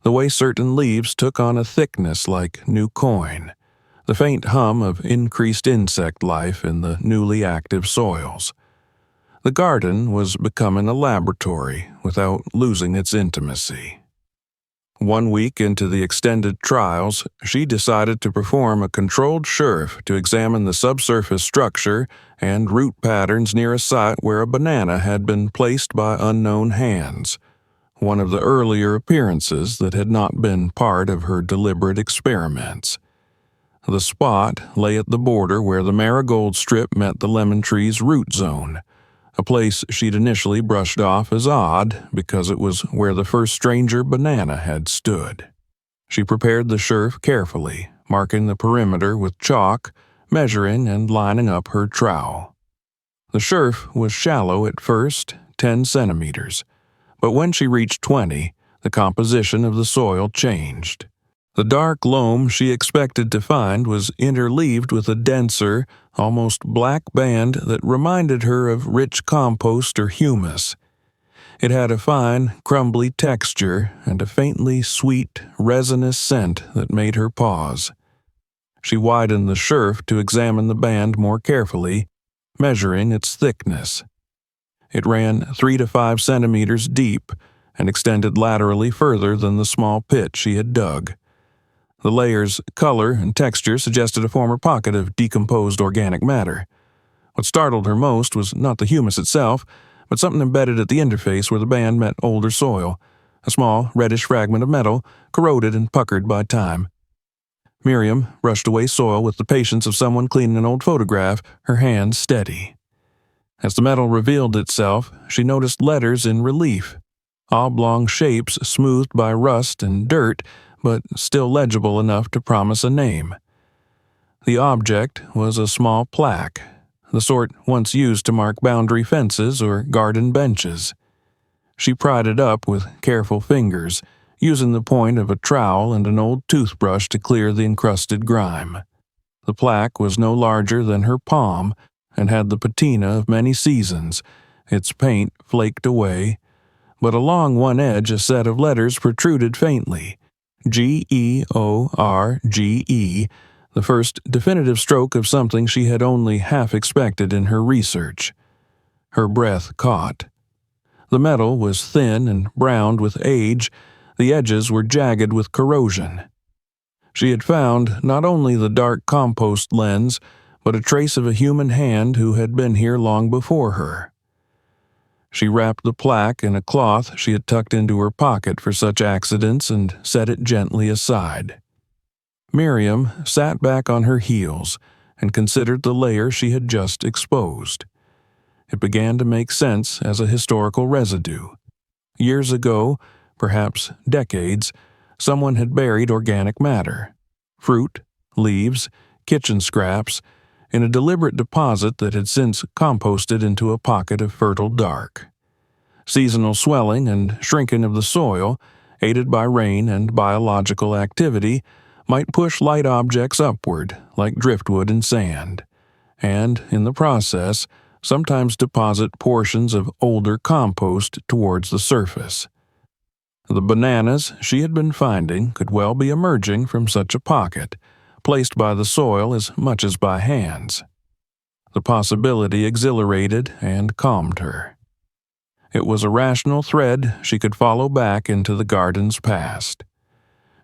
the way certain leaves took on a thickness like new coin, the faint hum of increased insect life in the newly active soils. The garden was becoming a laboratory without losing its intimacy. 1 week into the extended trials, she decided to perform a controlled schurf to examine the subsurface structure and root patterns near a site where a banana had been placed by unknown hands, one of the earlier appearances that had not been part of her deliberate experiments. The spot lay at the border where the marigold strip met the lemon tree's root zone, a place she'd initially brushed off as odd because it was where the first stranger banana had stood. She prepared the schurf carefully, marking the perimeter with chalk, measuring and lining up her trowel. The schurf was shallow at first, 10 centimeters, but when she reached 20, the composition of the soil changed. The dark loam she expected to find was interleaved with a denser, almost black band that reminded her of rich compost or humus. It had a fine, crumbly texture and a faintly sweet, resinous scent that made her pause. She widened the schurf to examine the band more carefully, measuring its thickness. It ran 3 to 5 centimeters deep and extended laterally further than the small pit she had dug. The layer's color and texture suggested a former pocket of decomposed organic matter. What startled her most was not the humus itself, but something embedded at the interface where the band met older soil, a small, reddish fragment of metal, corroded and puckered by time. Miriam brushed away soil with the patience of someone cleaning an old photograph, her hands steady. As the metal revealed itself, she noticed letters in relief, oblong shapes smoothed by rust and dirt, but still legible enough to promise a name. The object was a small plaque, the sort once used to mark boundary fences or garden benches. She pried it up with careful fingers, using the point of a trowel and an old toothbrush to clear the encrusted grime. The plaque was no larger than her palm and had the patina of many seasons, its paint flaked away, but along one edge a set of letters protruded faintly, George, the first definitive stroke of something she had only half expected in her research. Her breath caught. The metal was thin and browned with age, the edges were jagged with corrosion. She had found not only the dark compost lens, but a trace of a human hand who had been here long before her. She wrapped the plaque in a cloth she had tucked into her pocket for such accidents and set it gently aside. Miriam sat back on her heels and considered the layer she had just exposed. It began to make sense as a historical residue. Years ago, perhaps decades, someone had buried organic matter, fruit, leaves, kitchen scraps, in a deliberate deposit that had since composted into a pocket of fertile dark. Seasonal swelling and shrinking of the soil, aided by rain and biological activity, might push light objects upward, like driftwood and sand, and, in the process, sometimes deposit portions of older compost towards the surface. The bananas she had been finding could well be emerging from such a pocket, placed by the soil as much as by hands. The possibility exhilarated and calmed her. It was a rational thread she could follow back into the garden's past.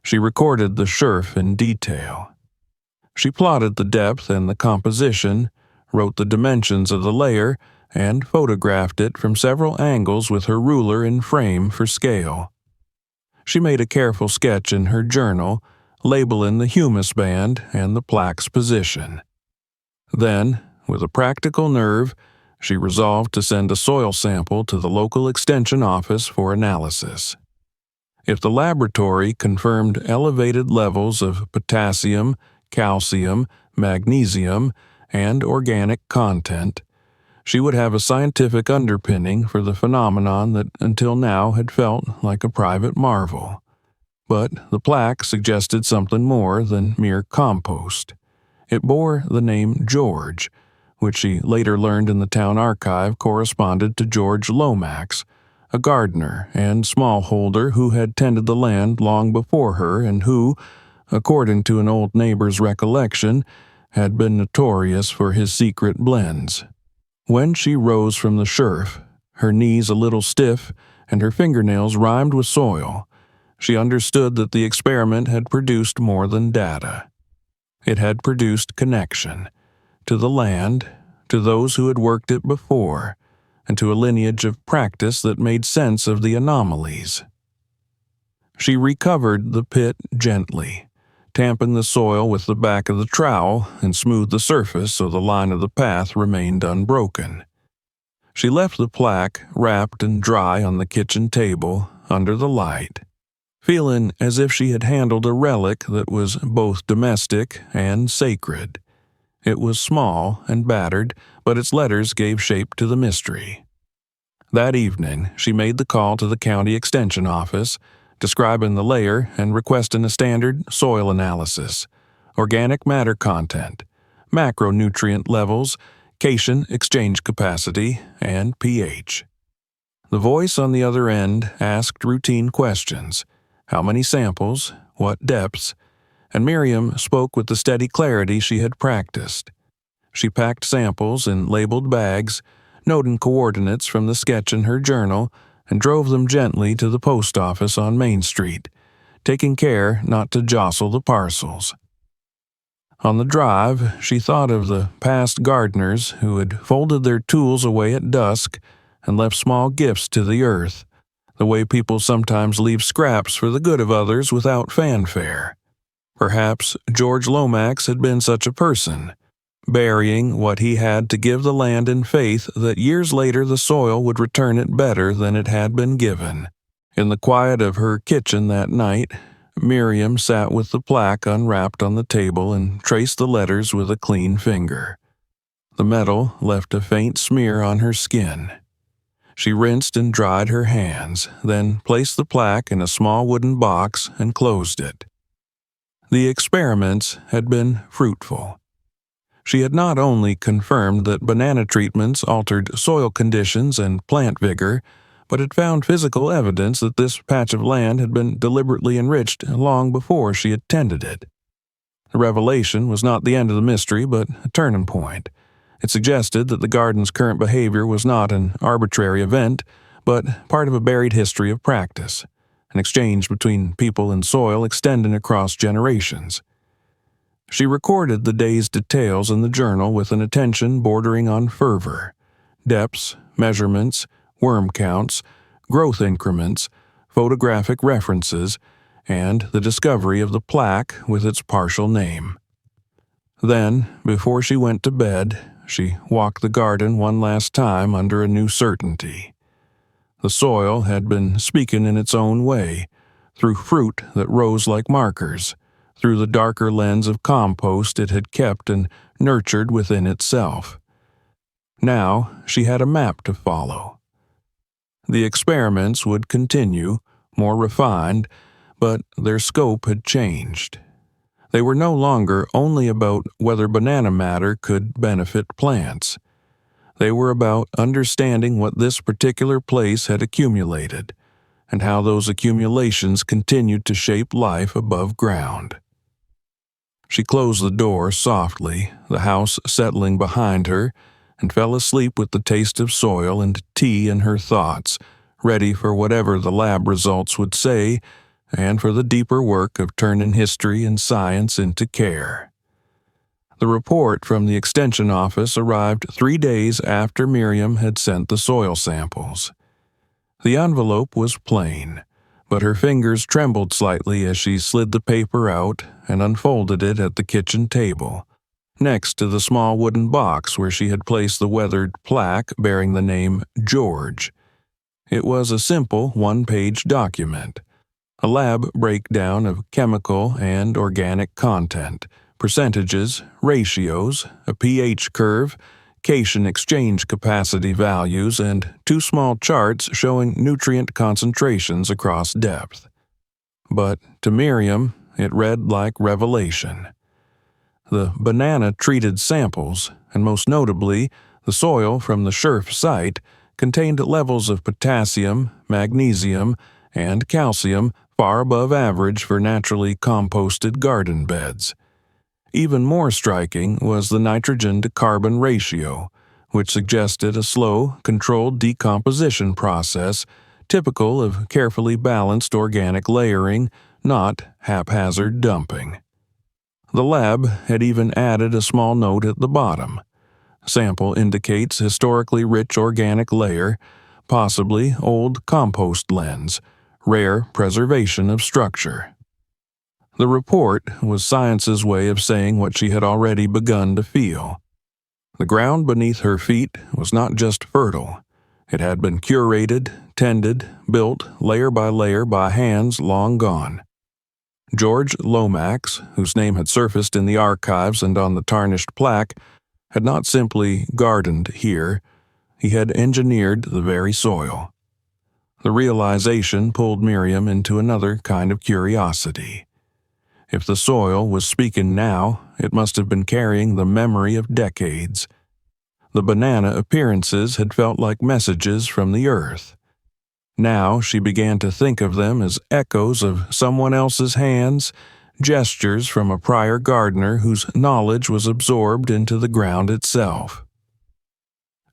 She recorded the scherf in detail. She plotted the depth and the composition, wrote the dimensions of the layer, and photographed it from several angles with her ruler in frame for scale. She made a careful sketch in her journal, labeling the humus band and the plaque's position. Then, with a practical nerve, she resolved to send a soil sample to the local extension office for analysis. If the laboratory confirmed elevated levels of potassium, calcium, magnesium, and organic content, she would have a scientific underpinning for the phenomenon that until now had felt like a private marvel. But the plaque suggested something more than mere compost. It bore the name George, which she later learned in the town archive corresponded to George Lomax, a gardener and smallholder who had tended the land long before her and who, according to an old neighbor's recollection, had been notorious for his secret blends. When she rose from the scherf, her knees a little stiff and her fingernails rimed with soil, she understood that the experiment had produced more than data. It had produced connection to the land, to those who had worked it before, and to a lineage of practice that made sense of the anomalies. She recovered the pit gently, tamping the soil with the back of the trowel and smoothed the surface so the line of the path remained unbroken. She left the plaque wrapped and dry on the kitchen table under the light, feeling as if she had handled a relic that was both domestic and sacred. It was small and battered, but its letters gave shape to the mystery. That evening, she made the call to the county extension office, describing the layer and requesting a standard soil analysis, organic matter content, macronutrient levels, cation exchange capacity, and pH. The voice on the other end asked routine questions: how many samples, what depths, and Miriam spoke with the steady clarity she had practiced. She packed samples in labeled bags, noting coordinates from the sketch in her journal, and drove them gently to the post office on Main Street, taking care not to jostle the parcels. On the drive, she thought of the past gardeners who had folded their tools away at dusk and left small gifts to the earth, the way people sometimes leave scraps for the good of others without fanfare. Perhaps George Lomax had been such a person, burying what he had to give the land in faith that years later the soil would return it better than it had been given. In the quiet of her kitchen that night, Miriam sat with the plaque unwrapped on the table and traced the letters with a clean finger. The metal left a faint smear on her skin. She rinsed and dried her hands, then placed the plaque in a small wooden box and closed it. The experiments had been fruitful. She had not only confirmed that banana treatments altered soil conditions and plant vigor, but had found physical evidence that this patch of land had been deliberately enriched long before she had tended it. The revelation was not the end of the mystery, but a turning point. It suggested that the garden's current behavior was not an arbitrary event, but part of a buried history of practice, an exchange between people and soil extending across generations. She recorded the day's details in the journal with an attention bordering on fervor: depths, measurements, worm counts, growth increments, photographic references, and the discovery of the plaque with its partial name. Then, before she went to bed, she walked the garden one last time under a new certainty. The soil had been speaking in its own way, through fruit that rose like markers, through the darker lens of compost it had kept and nurtured within itself. Now she had a map to follow. The experiments would continue, more refined, but their scope had changed. They were no longer only about whether banana matter could benefit plants. They were about understanding what this particular place had accumulated, and how those accumulations continued to shape life above ground. She closed the door softly, the house settling behind her, and fell asleep with the taste of soil and tea in her thoughts, ready for whatever the lab results would say, and for the deeper work of turning history and science into care. The report from the Extension office arrived 3 days after Miriam had sent the soil samples. The envelope was plain, but her fingers trembled slightly as she slid the paper out and unfolded it at the kitchen table, next to the small wooden box where she had placed the weathered plaque bearing the name George. It was a simple one-page document, a lab breakdown of chemical and organic content, percentages, ratios, a pH curve, cation exchange capacity values, and 2 small charts showing nutrient concentrations across depth. But to Miriam, it read like revelation. The banana-treated samples, and most notably the soil from the Scherf site, contained levels of potassium, magnesium, and calcium far above average for naturally composted garden beds. Even more striking was the nitrogen-to-carbon ratio, which suggested a slow, controlled decomposition process typical of carefully balanced organic layering, not haphazard dumping. The lab had even added a small note at the bottom. Sample indicates historically rich organic layer, possibly old compost lens, rare preservation of structure. The report was science's way of saying what she had already begun to feel. The ground beneath her feet was not just fertile. It had been curated, tended, built layer by hands long gone. George Lomax, whose name had surfaced in the archives and on the tarnished plaque, had not simply gardened here, he had engineered the very soil. The realization pulled Miriam into another kind of curiosity. If the soil was speaking now, it must have been carrying the memory of decades. The banana appearances had felt like messages from the earth. Now she began to think of them as echoes of someone else's hands, gestures from a prior gardener whose knowledge was absorbed into the ground itself.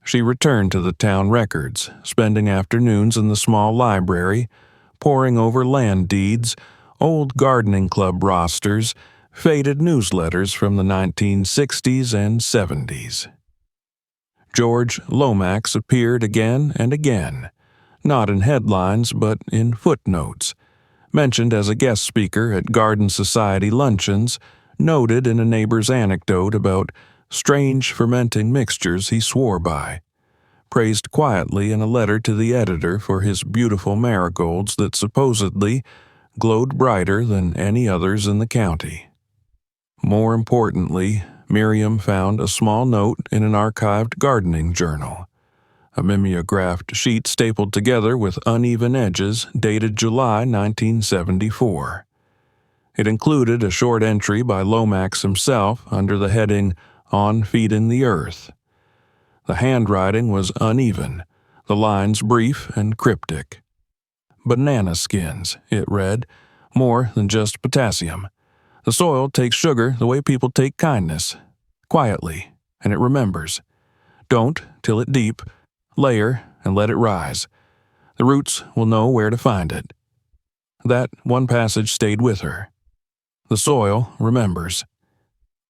She returned to the town records, spending afternoons in the small library, poring over land deeds, old gardening club rosters, faded newsletters from the 1960s and 70s. George Lomax appeared again and again, not in headlines but in footnotes, mentioned as a guest speaker at Garden Society luncheons, noted in a neighbor's anecdote about strange fermenting mixtures he swore by, praised quietly in a letter to the editor for his beautiful marigolds that supposedly glowed brighter than any others in the county. More importantly, Miriam found a small note in an archived gardening journal, a mimeographed sheet stapled together with uneven edges dated July 1974. It included a short entry by Lomax himself under the heading "On Feedin' the Earth." The handwriting was uneven, the lines brief and cryptic. "Banana skins," it read, "more than just potassium. The soil takes sugar the way people take kindness, quietly, and it remembers. Don't till it deep, layer and let it rise. The roots will know where to find it." That one passage stayed with her. The soil remembers.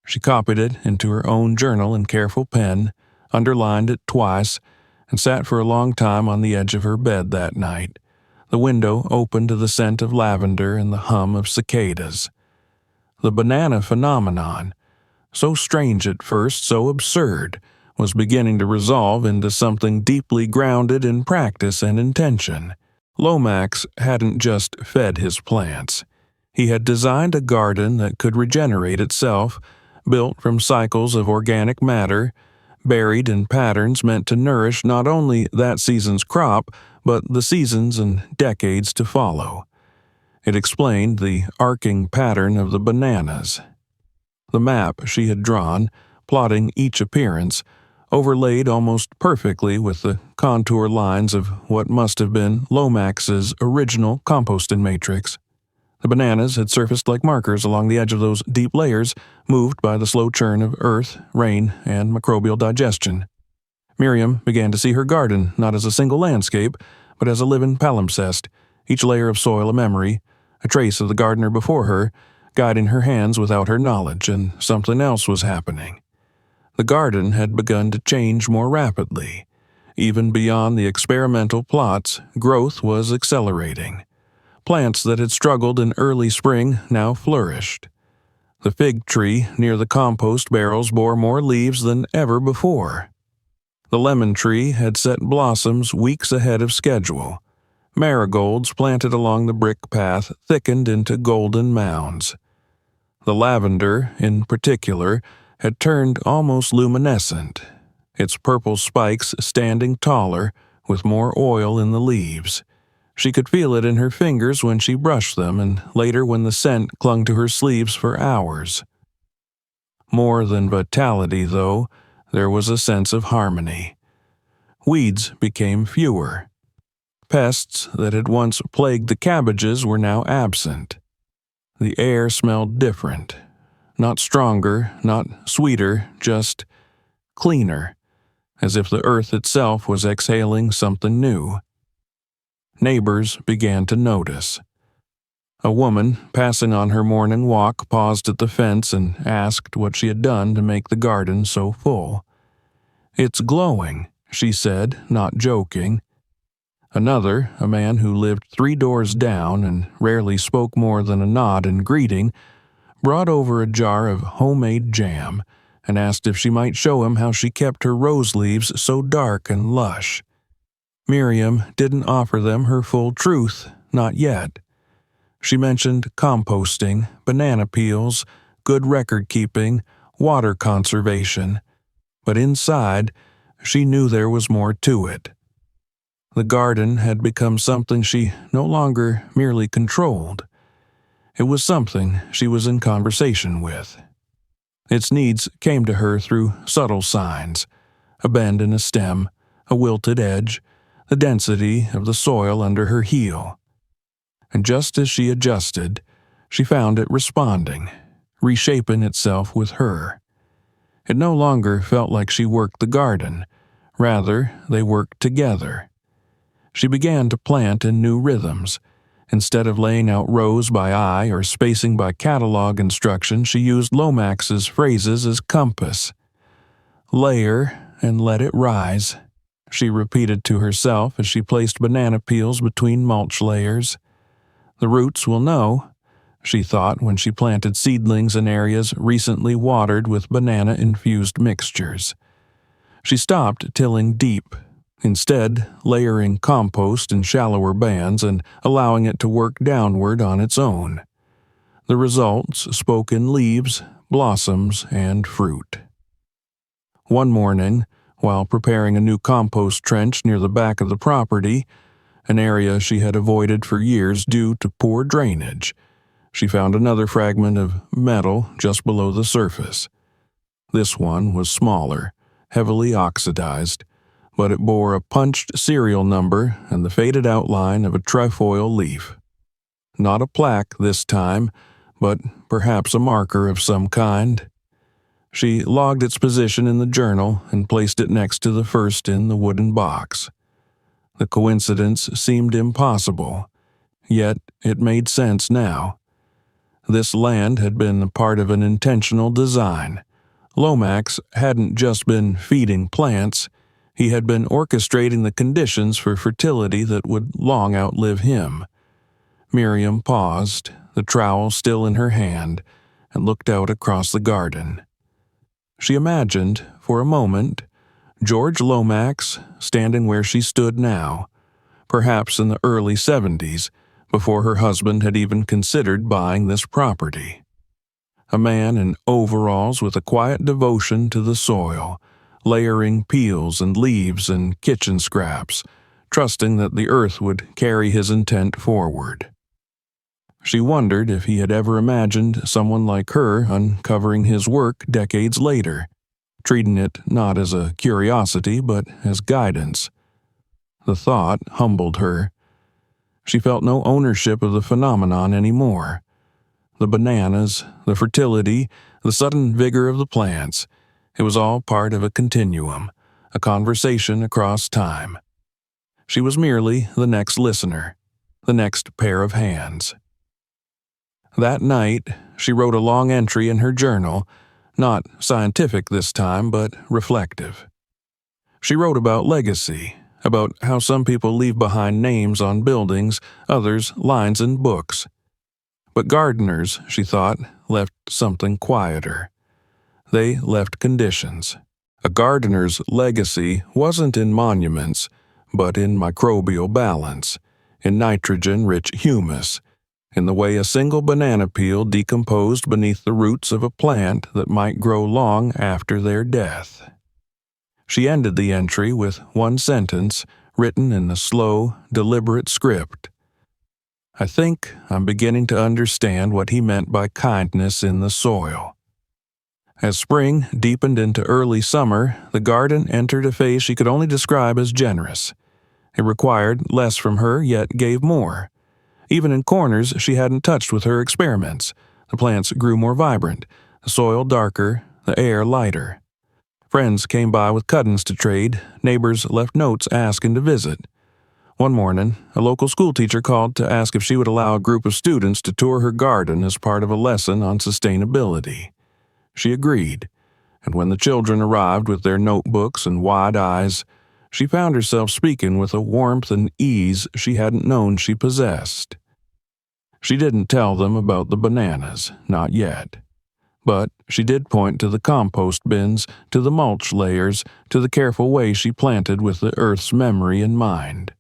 She copied it into her own journal in careful pen, underlined it twice, and sat for a long time on the edge of her bed that night, the window open to the scent of lavender and the hum of cicadas. The banana phenomenon, so strange at first, so absurd, was beginning to resolve into something deeply grounded in practice and intention. Lomax hadn't just fed his plants. He had designed a garden that could regenerate itself, built from cycles of organic matter, buried in patterns meant to nourish not only that season's crop, but the seasons and decades to follow. It explained the arcing pattern of the bananas. The map she had drawn, plotting each appearance, overlaid almost perfectly with the contour lines of what must have been Lomax's original composting matrix. The bananas had surfaced like markers along the edge of those deep layers, moved by the slow churn of earth, rain, and microbial digestion. Miriam began to see her garden not as a single landscape, but as a living palimpsest, each layer of soil a memory, a trace of the gardener before her, guiding her hands without her knowledge, and something else was happening. The garden had begun to change more rapidly. Even beyond the experimental plots, growth was accelerating. Plants that had struggled in early spring now flourished. The fig tree near the compost barrels bore more leaves than ever before. The lemon tree had set blossoms weeks ahead of schedule. Marigolds planted along the brick path thickened into golden mounds. The lavender, in particular, had turned almost luminescent, its purple spikes standing taller, with more oil in the leaves. She could feel it in her fingers when she brushed them, and later when the scent clung to her sleeves for hours. More than vitality, though, there was a sense of harmony. Weeds became fewer. Pests that had once plagued the cabbages were now absent. The air smelled different. Not stronger, not sweeter, just cleaner, as if the earth itself was exhaling something new. Neighbors began to notice. A woman, passing on her morning walk, paused at the fence and asked what she had done to make the garden so full. "It's glowing," she said, not joking. Another, a man who lived 3 doors down and rarely spoke more than a nod in greeting, brought over a jar of homemade jam and asked if she might show him how she kept her rose leaves so dark and lush. Miriam didn't offer them her full truth, not yet. She mentioned composting, banana peels, good record-keeping, water conservation, but inside, she knew there was more to it. The garden had become something she no longer merely controlled. It was something she was in conversation with. Its needs came to her through subtle signs: a bend in a stem, a wilted edge, the density of the soil under her heel. And just as she adjusted, she found it responding, reshaping itself with her. It no longer felt like she worked the garden. Rather, they worked together. She began to plant in new rhythms. Instead of laying out rows by eye or spacing by catalog instruction, she used Lomax's phrases as compass. "Layer and let it rise," she repeated to herself as she placed banana peels between mulch layers. "The roots will know," she thought when she planted seedlings in areas recently watered with banana-infused mixtures. She stopped tilling deep, instead layering compost in shallower bands and allowing it to work downward on its own. The results spoke in leaves, blossoms, and fruit. One morning, while preparing a new compost trench near the back of the property, an area she had avoided for years due to poor drainage, she found another fragment of metal just below the surface. This one was smaller, heavily oxidized, but it bore a punched serial number and the faded outline of a trefoil leaf. Not a plaque this time, but perhaps a marker of some kind. She logged its position in the journal and placed it next to the first in the wooden box. The coincidence seemed impossible, yet it made sense now. This land had been part of an intentional design. Lomax hadn't just been feeding plants, he had been orchestrating the conditions for fertility that would long outlive him. Miriam paused, the trowel still in her hand, and looked out across the garden. She imagined, for a moment, George Lomax standing where she stood now, perhaps in the early 70s, before her husband had even considered buying this property. A man in overalls with a quiet devotion to the soil, layering peels and leaves and kitchen scraps, trusting that the earth would carry his intent forward. She wondered if he had ever imagined someone like her uncovering his work decades later, treating it not as a curiosity but as guidance. The thought humbled her. She felt no ownership of the phenomenon anymore. The bananas, the fertility, the sudden vigor of the plants, it was all part of a continuum, a conversation across time. She was merely the next listener, the next pair of hands. That night, she wrote a long entry in her journal, not scientific this time, but reflective. She wrote about legacy, about how some people leave behind names on buildings, others lines in books. But gardeners, she thought, left something quieter. They left conditions. A gardener's legacy wasn't in monuments, but in microbial balance, in nitrogen-rich humus, in the way a single banana peel decomposed beneath the roots of a plant that might grow long after their death. She ended the entry with one sentence written in a slow, deliberate script. "I think I'm beginning to understand what he meant by kindness in the soil." As spring deepened into early summer, the garden entered a phase she could only describe as generous. It required less from her, yet gave more. Even in corners she hadn't touched with her experiments, the plants grew more vibrant, the soil darker, the air lighter. Friends came by with cuttings to trade, neighbors left notes asking to visit. One morning, a local schoolteacher called to ask if she would allow a group of students to tour her garden as part of a lesson on sustainability. She agreed, and when the children arrived with their notebooks and wide eyes, she found herself speaking with a warmth and ease she hadn't known she possessed. She didn't tell them about the bananas, not yet. But she did point to the compost bins, to the mulch layers, to the careful way she planted with the earth's memory in mind.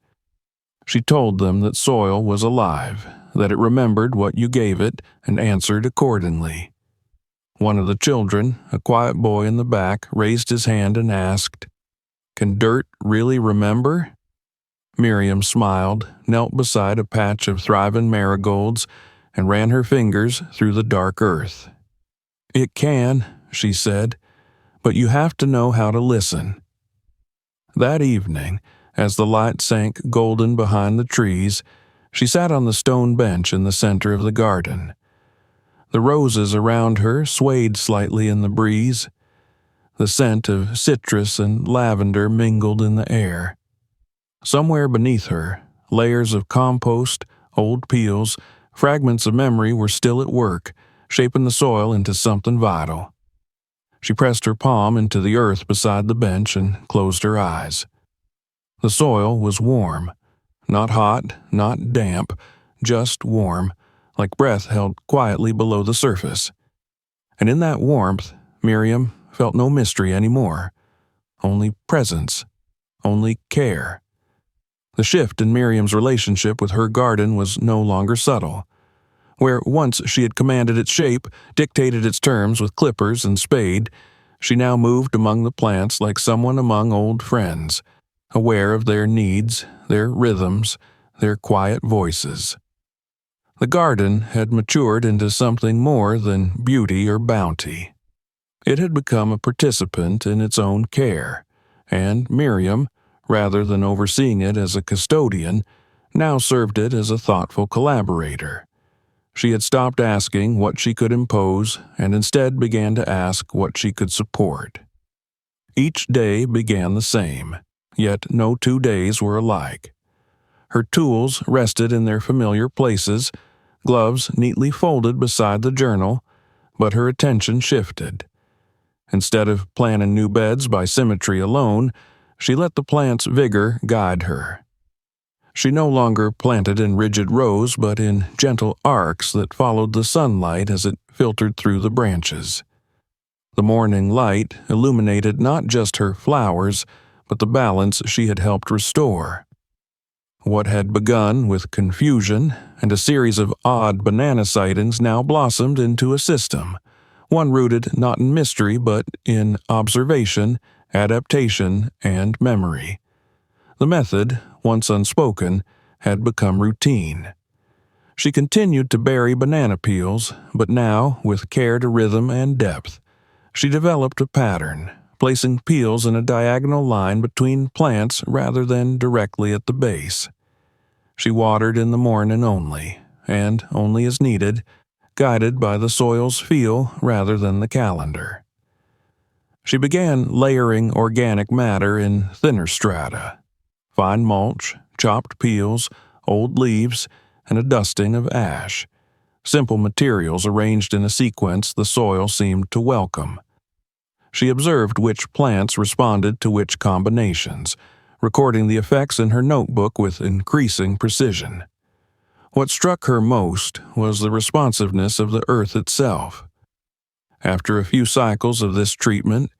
She told them that soil was alive, that it remembered what you gave it and answered accordingly. One of the children, a quiet boy in the back, raised his hand and asked, "Can dirt really remember?" Miriam smiled, knelt beside a patch of thriving marigolds, and ran her fingers through the dark earth. "It can," she said, "but you have to know how to listen." That evening, as the light sank golden behind the trees, she sat on the stone bench in the center of the garden. The roses around her swayed slightly in the breeze. The scent of citrus and lavender mingled in the air. Somewhere beneath her, layers of compost, old peels, fragments of memory were still at work, shaping the soil into something vital. She pressed her palm into the earth beside the bench and closed her eyes. The soil was warm. Not hot, not damp, just warm, like breath held quietly below the surface. And in that warmth, Miriam felt no mystery anymore. Only presence. Only care. The shift in Miriam's relationship with her garden was no longer subtle. Where once she had commanded its shape, dictated its terms with clippers and spade, she now moved among the plants like someone among old friends, aware of their needs, their rhythms, their quiet voices. The garden had matured into something more than beauty or bounty. It had become a participant in its own care, and Miriam, rather than overseeing it as a custodian, now served it as a thoughtful collaborator. She had stopped asking what she could impose and instead began to ask what she could support. Each day began the same, yet no 2 days were alike. Her tools rested in their familiar places, gloves neatly folded beside the journal, but her attention shifted. Instead of planning new beds by symmetry alone, she let the plant's vigor guide her. She no longer planted in rigid rows but in gentle arcs that followed the sunlight as it filtered through the branches. The morning light illuminated not just her flowers, but the balance she had helped restore. What had begun with confusion and a series of odd banana sightings now blossomed into a system, one rooted not in mystery but in observation, adaptation, and memory. The method, once unspoken, had become routine. She continued to bury banana peels, but now, with care to rhythm and depth, she developed a pattern, placing peels in a diagonal line between plants rather than directly at the base. She watered in the morning only, and only as needed, guided by the soil's feel rather than the calendar. She began layering organic matter in thinner strata, fine mulch, chopped peels, old leaves, and a dusting of ash, simple materials arranged in a sequence the soil seemed to welcome. She observed which plants responded to which combinations, recording the effects in her notebook with increasing precision. What struck her most was the responsiveness of the earth itself. After a few cycles of this treatment,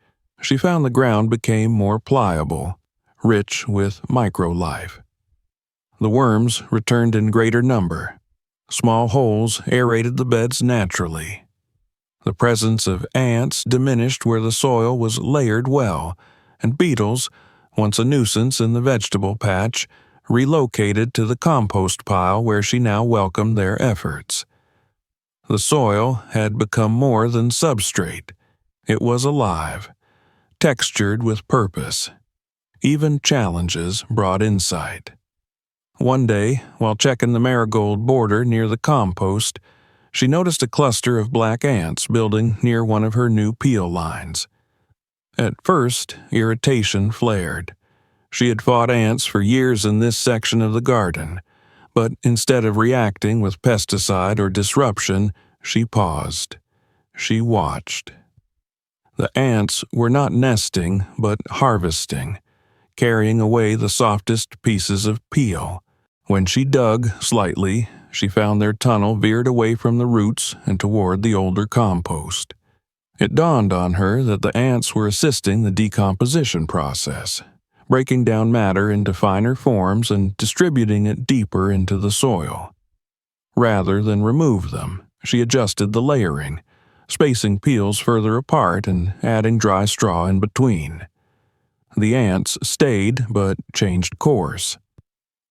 she found the ground became more pliable, rich with micro-life. The worms returned in greater number. Small holes aerated the beds naturally. The presence of ants diminished where the soil was layered well, and beetles, once a nuisance in the vegetable patch, relocated to the compost pile where she now welcomed their efforts. The soil had become more than substrate. It was alive, textured with purpose. Even challenges brought insight. One day, while checking the marigold border near the compost, she noticed a cluster of black ants building near one of her new peel lines. At first, irritation flared. She had fought ants for years in this section of the garden, but instead of reacting with pesticide or disruption, she paused. She watched. The ants were not nesting, but harvesting, carrying away the softest pieces of peel. When she dug slightly, she found their tunnel veered away from the roots and toward the older compost. It dawned on her that the ants were assisting the decomposition process, breaking down matter into finer forms and distributing it deeper into the soil. Rather than remove them, she adjusted the layering, spacing peels further apart and adding dry straw in between. The ants stayed but changed course.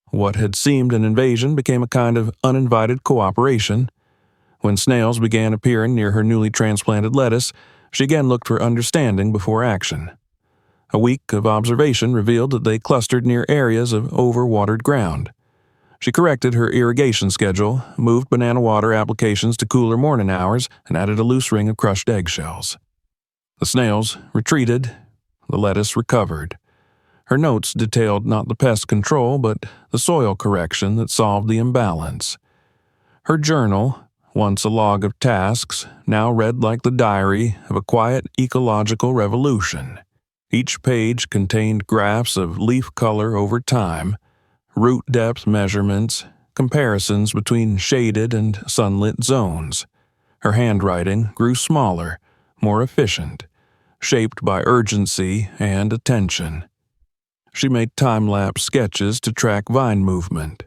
What had seemed an invasion became a kind of uninvited cooperation. When snails began appearing near her newly transplanted lettuce, she again looked for understanding before action. A week of observation revealed that they clustered near areas of overwatered ground. She corrected her irrigation schedule, moved banana water applications to cooler morning hours, and added a loose ring of crushed eggshells. The snails retreated, the lettuce recovered. Her notes detailed not the pest control, but the soil correction that solved the imbalance. Her journal, once a log of tasks, now read like the diary of a quiet ecological revolution. Each page contained graphs of leaf color over time, root depth measurements, comparisons between shaded and sunlit zones. Her handwriting grew smaller, more efficient, shaped by urgency and attention. She made time-lapse sketches to track vine movement.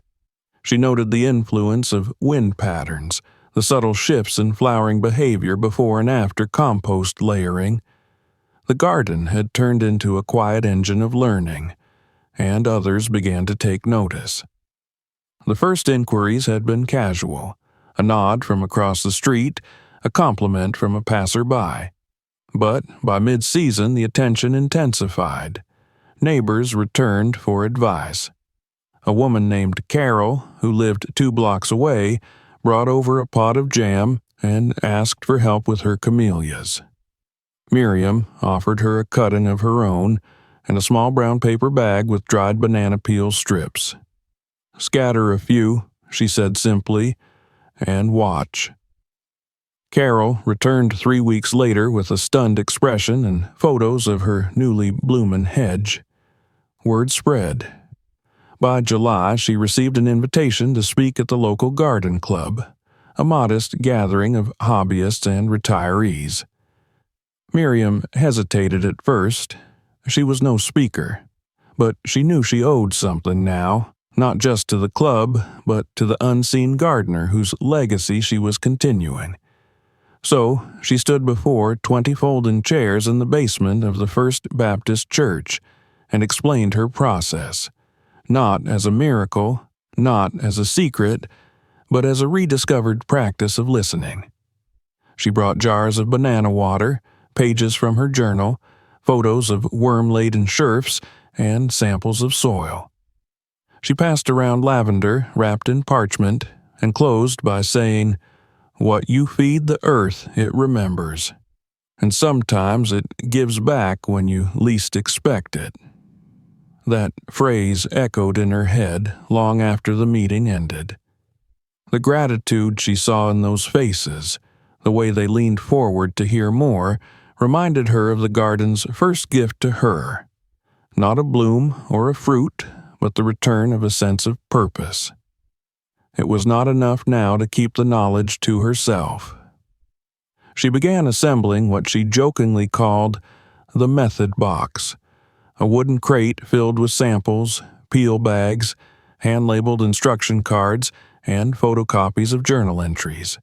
She noted the influence of wind patterns, the subtle shifts in flowering behavior before and after compost layering. The garden had turned into a quiet engine of learning, and others began to take notice. The first inquiries had been casual, a nod from across the street, a compliment from a passer-by. But by mid-season the attention intensified. Neighbors returned for advice. A woman named Carol, who lived 2 blocks away, brought over a pot of jam and asked for help with her camellias. Miriam offered her a cutting of her own and a small brown paper bag with dried banana peel strips. "Scatter a few," she said simply, "and watch." Carol returned 3 weeks later with a stunned expression and photos of her newly bloomin' hedge. Word spread. By July, she received an invitation to speak at the local garden club, a modest gathering of hobbyists and retirees. Miriam hesitated at first. She was no speaker, but she knew she owed something now, not just to the club, but to the unseen gardener whose legacy she was continuing. So she stood before 20 folding chairs in the basement of the First Baptist Church and explained her process, not as a miracle, not as a secret, but as a rediscovered practice of listening. She brought jars of banana water, pages from her journal, photos of worm-laden scherfs, and samples of soil. She passed around lavender wrapped in parchment and closed by saying, "What you feed the earth, it remembers. And sometimes it gives back when you least expect it." That phrase echoed in her head long after the meeting ended. The gratitude she saw in those faces, the way they leaned forward to hear more, reminded her of the garden's first gift to her. Not a bloom or a fruit, but the return of a sense of purpose. It was not enough now to keep the knowledge to herself. She began assembling what she jokingly called the method box, a wooden crate filled with samples, peel bags, hand-labeled instruction cards, and photocopies of journal entries.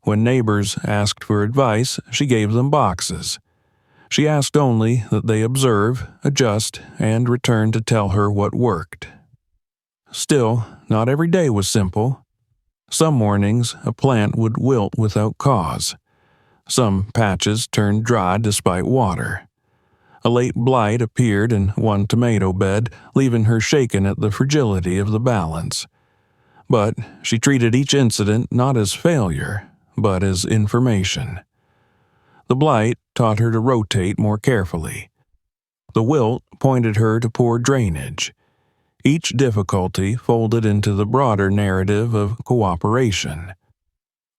When neighbors asked for advice, she gave them boxes. She asked only that they observe, adjust, and return to tell her what worked. Still, not every day was simple. Some mornings, a plant would wilt without cause. Some patches turned dry despite water. A late blight appeared in one tomato bed, leaving her shaken at the fragility of the balance. But she treated each incident not as failure, but as information. The blight taught her to rotate more carefully. The wilt pointed her to poor drainage. Each difficulty folded into the broader narrative of cooperation.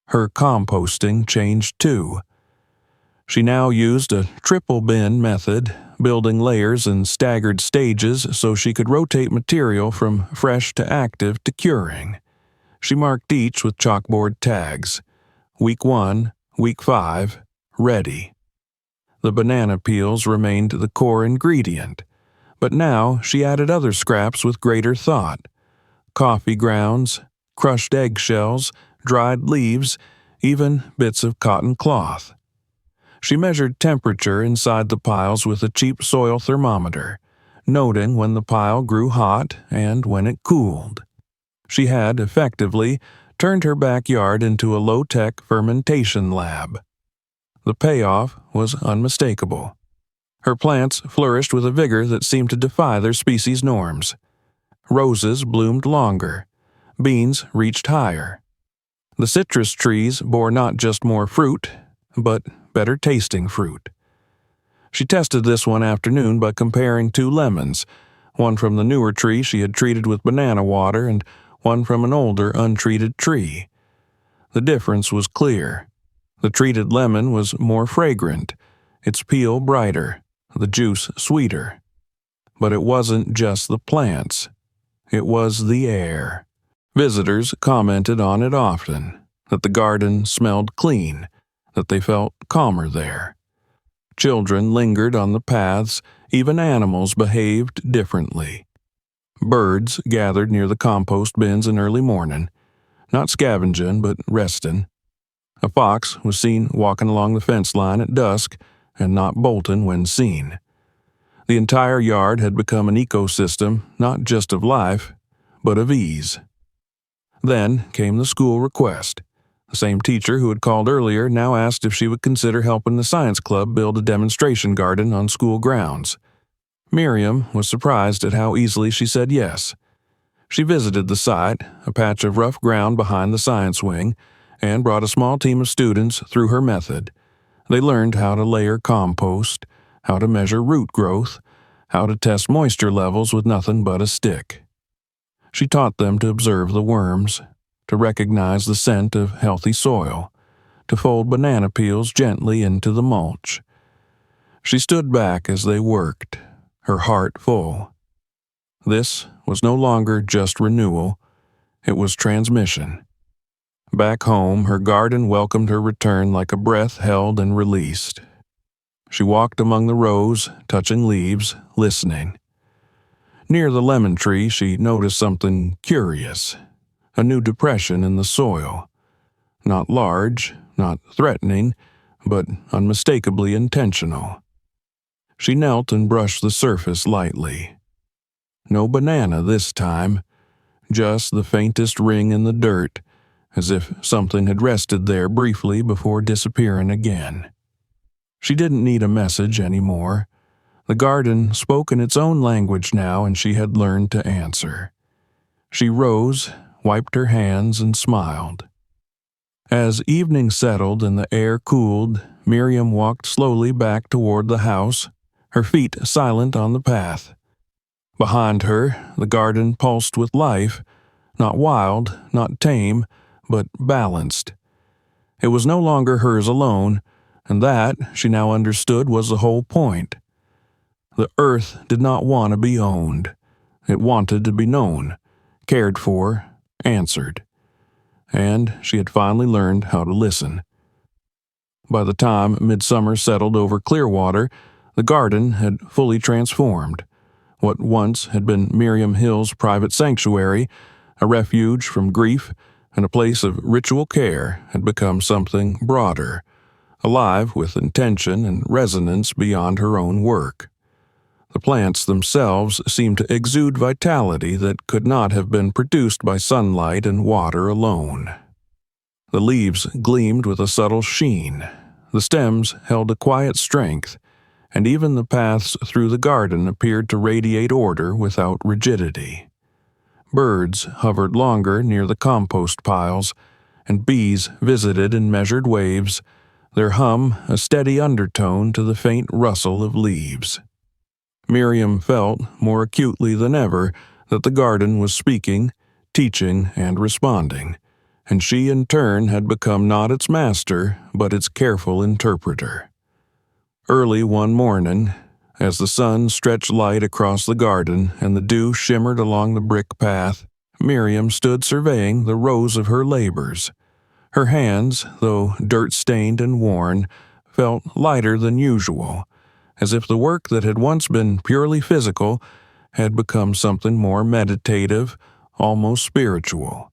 Her composting changed too. She now used a triple bin method, building layers in staggered stages so she could rotate material from fresh to active to curing. She marked each with chalkboard tags. Week 1, Week 5, ready. The banana peels remained the core ingredient, but now she added other scraps with greater thought. Coffee grounds, crushed eggshells, dried leaves, even bits of cotton cloth. She measured temperature inside the piles with a cheap soil thermometer, noting when the pile grew hot and when it cooled. She had, effectively, turned her backyard into a low-tech fermentation lab. The payoff was unmistakable. Her plants flourished with a vigor that seemed to defy their species norms. Roses bloomed longer. Beans reached higher. The citrus trees bore not just more fruit, but better-tasting fruit. She tested this one afternoon by comparing 2 lemons, one from the newer tree she had treated with banana water and one from an older, untreated tree. The difference was clear. The treated lemon was more fragrant, its peel brighter, the juice sweeter. But it wasn't just the plants. It was the air. Visitors commented on it often, that the garden smelled clean, that they felt calmer there. Children lingered on the paths, even animals behaved differently. Birds gathered near the compost bins in early morning, not scavenging but resting. A fox was seen walking along the fence line at dusk and not bolting when seen. The entire yard had become an ecosystem not just of life, but of ease. Then came the school request. The same teacher who had called earlier now asked if she would consider helping the science club build a demonstration garden on school grounds. Miriam was surprised at how easily she said yes. She visited the site, a patch of rough ground behind the science wing, and brought a small team of students through her method. They learned how to layer compost, how to measure root growth, how to test moisture levels with nothing but a stick. She taught them to observe the worms, to recognize the scent of healthy soil, to fold banana peels gently into the mulch. She stood back as they worked, her heart full. This was no longer just renewal, it was transmission. Back home, her garden welcomed her return like a breath held and released. She walked among the rows, touching leaves, listening. Near the lemon tree, she noticed something curious, a new depression in the soil. Not large, not threatening, but unmistakably intentional. She knelt and brushed the surface lightly. No banana this time, just the faintest ring in the dirt, as if something had rested there briefly before disappearing again. She didn't need a message anymore. The garden spoke in its own language now, and she had learned to answer. She rose, wiped her hands, and smiled. As evening settled and the air cooled, Miriam walked slowly back toward the house, her feet silent on the path. Behind her, the garden pulsed with life, not wild, not tame, but balanced. It was no longer hers alone, and that, she now understood, was the whole point. The earth did not want to be owned. It wanted to be known, cared for, answered. And she had finally learned how to listen. By the time midsummer settled over Clearwater, the garden had fully transformed. What once had been Miriam Hill's private sanctuary, a refuge from grief and a place of ritual care, had become something broader, alive with intention and resonance beyond her own work. The plants themselves seemed to exude vitality that could not have been produced by sunlight and water alone. The leaves gleamed with a subtle sheen, the stems held a quiet strength, and even the paths through the garden appeared to radiate order without rigidity. Birds hovered longer near the compost piles, and bees visited in measured waves, their hum a steady undertone to the faint rustle of leaves. Miriam felt, more acutely than ever, that the garden was speaking, teaching, and responding, and she in turn had become not its master, but its careful interpreter. Early one morning, as the sun stretched light across the garden and the dew shimmered along the brick path, Miriam stood surveying the rows of her labors. Her hands, though dirt-stained and worn, felt lighter than usual, as if the work that had once been purely physical had become something more meditative, almost spiritual.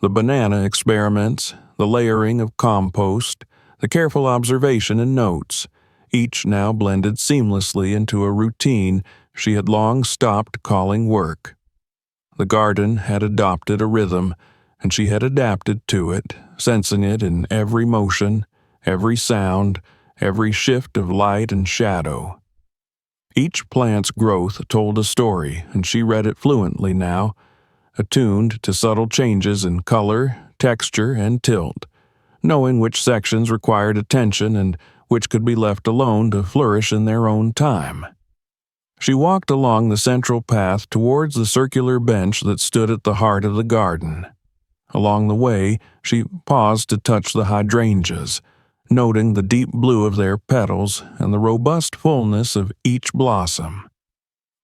The banana experiments, the layering of compost, the careful observation and notes, each now blended seamlessly into a routine she had long stopped calling work. The garden had adopted a rhythm, and she had adapted to it, sensing it in every motion, every sound, every shift of light and shadow. Each plant's growth told a story, and she read it fluently now, attuned to subtle changes in color, texture, and tilt, knowing which sections required attention and which could be left alone to flourish in their own time. She walked along the central path towards the circular bench that stood at the heart of the garden. Along the way, she paused to touch the hydrangeas, noting the deep blue of their petals and the robust fullness of each blossom.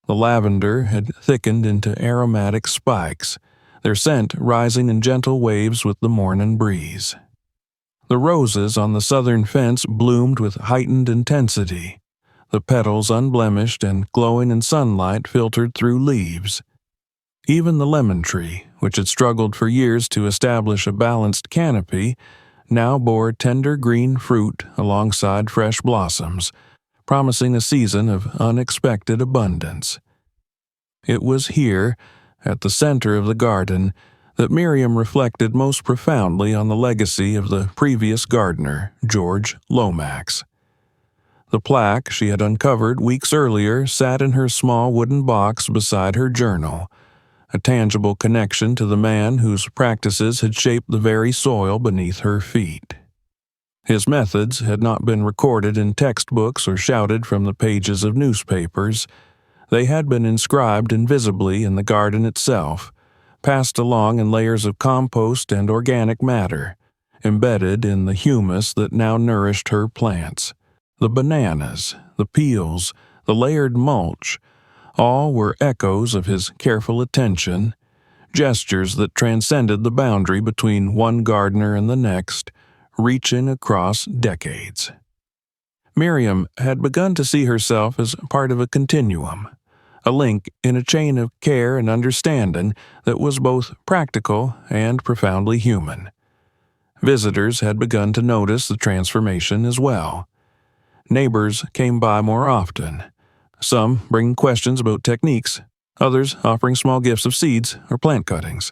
The lavender had thickened into aromatic spikes, their scent rising in gentle waves with the morning breeze. The roses on the southern fence bloomed with heightened intensity, the petals unblemished and glowing in sunlight filtered through leaves. Even the lemon tree, which had struggled for years to establish a balanced canopy, now bore tender green fruit alongside fresh blossoms, promising a season of unexpected abundance. It was here, at the center of the garden, that Miriam reflected most profoundly on the legacy of the previous gardener, George Lomax. The plaque she had uncovered weeks earlier sat in her small wooden box beside her journal, a tangible connection to the man whose practices had shaped the very soil beneath her feet. His methods had not been recorded in textbooks or shouted from the pages of newspapers. They had been inscribed invisibly in the garden itself, passed along in layers of compost and organic matter, embedded in the humus that now nourished her plants. The bananas, the peels, the layered mulch, all were echoes of his careful attention, gestures that transcended the boundary between one gardener and the next, reaching across decades. Miriam had begun to see herself as part of a continuum, a link in a chain of care and understanding that was both practical and profoundly human. Visitors had begun to notice the transformation as well. Neighbors came by more often, some bringing questions about techniques, others offering small gifts of seeds or plant cuttings.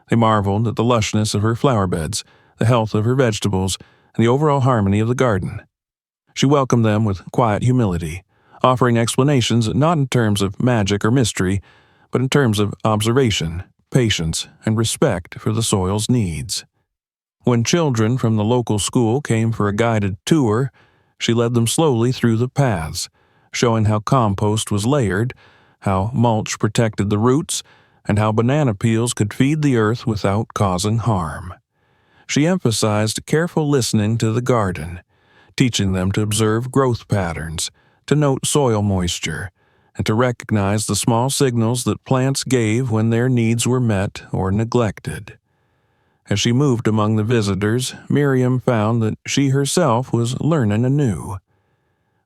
They marveled at the lushness of her flower beds, the health of her vegetables, and the overall harmony of the garden. She welcomed them with quiet humility, offering explanations not in terms of magic or mystery, but in terms of observation, patience, and respect for the soil's needs. When children from the local school came for a guided tour, she led them slowly through the paths, showing how compost was layered, how mulch protected the roots, and how banana peels could feed the earth without causing harm. She emphasized careful listening to the garden, teaching them to observe growth patterns, to note soil moisture, and to recognize the small signals that plants gave when their needs were met or neglected. As she moved among the visitors, Miriam found that she herself was learning anew.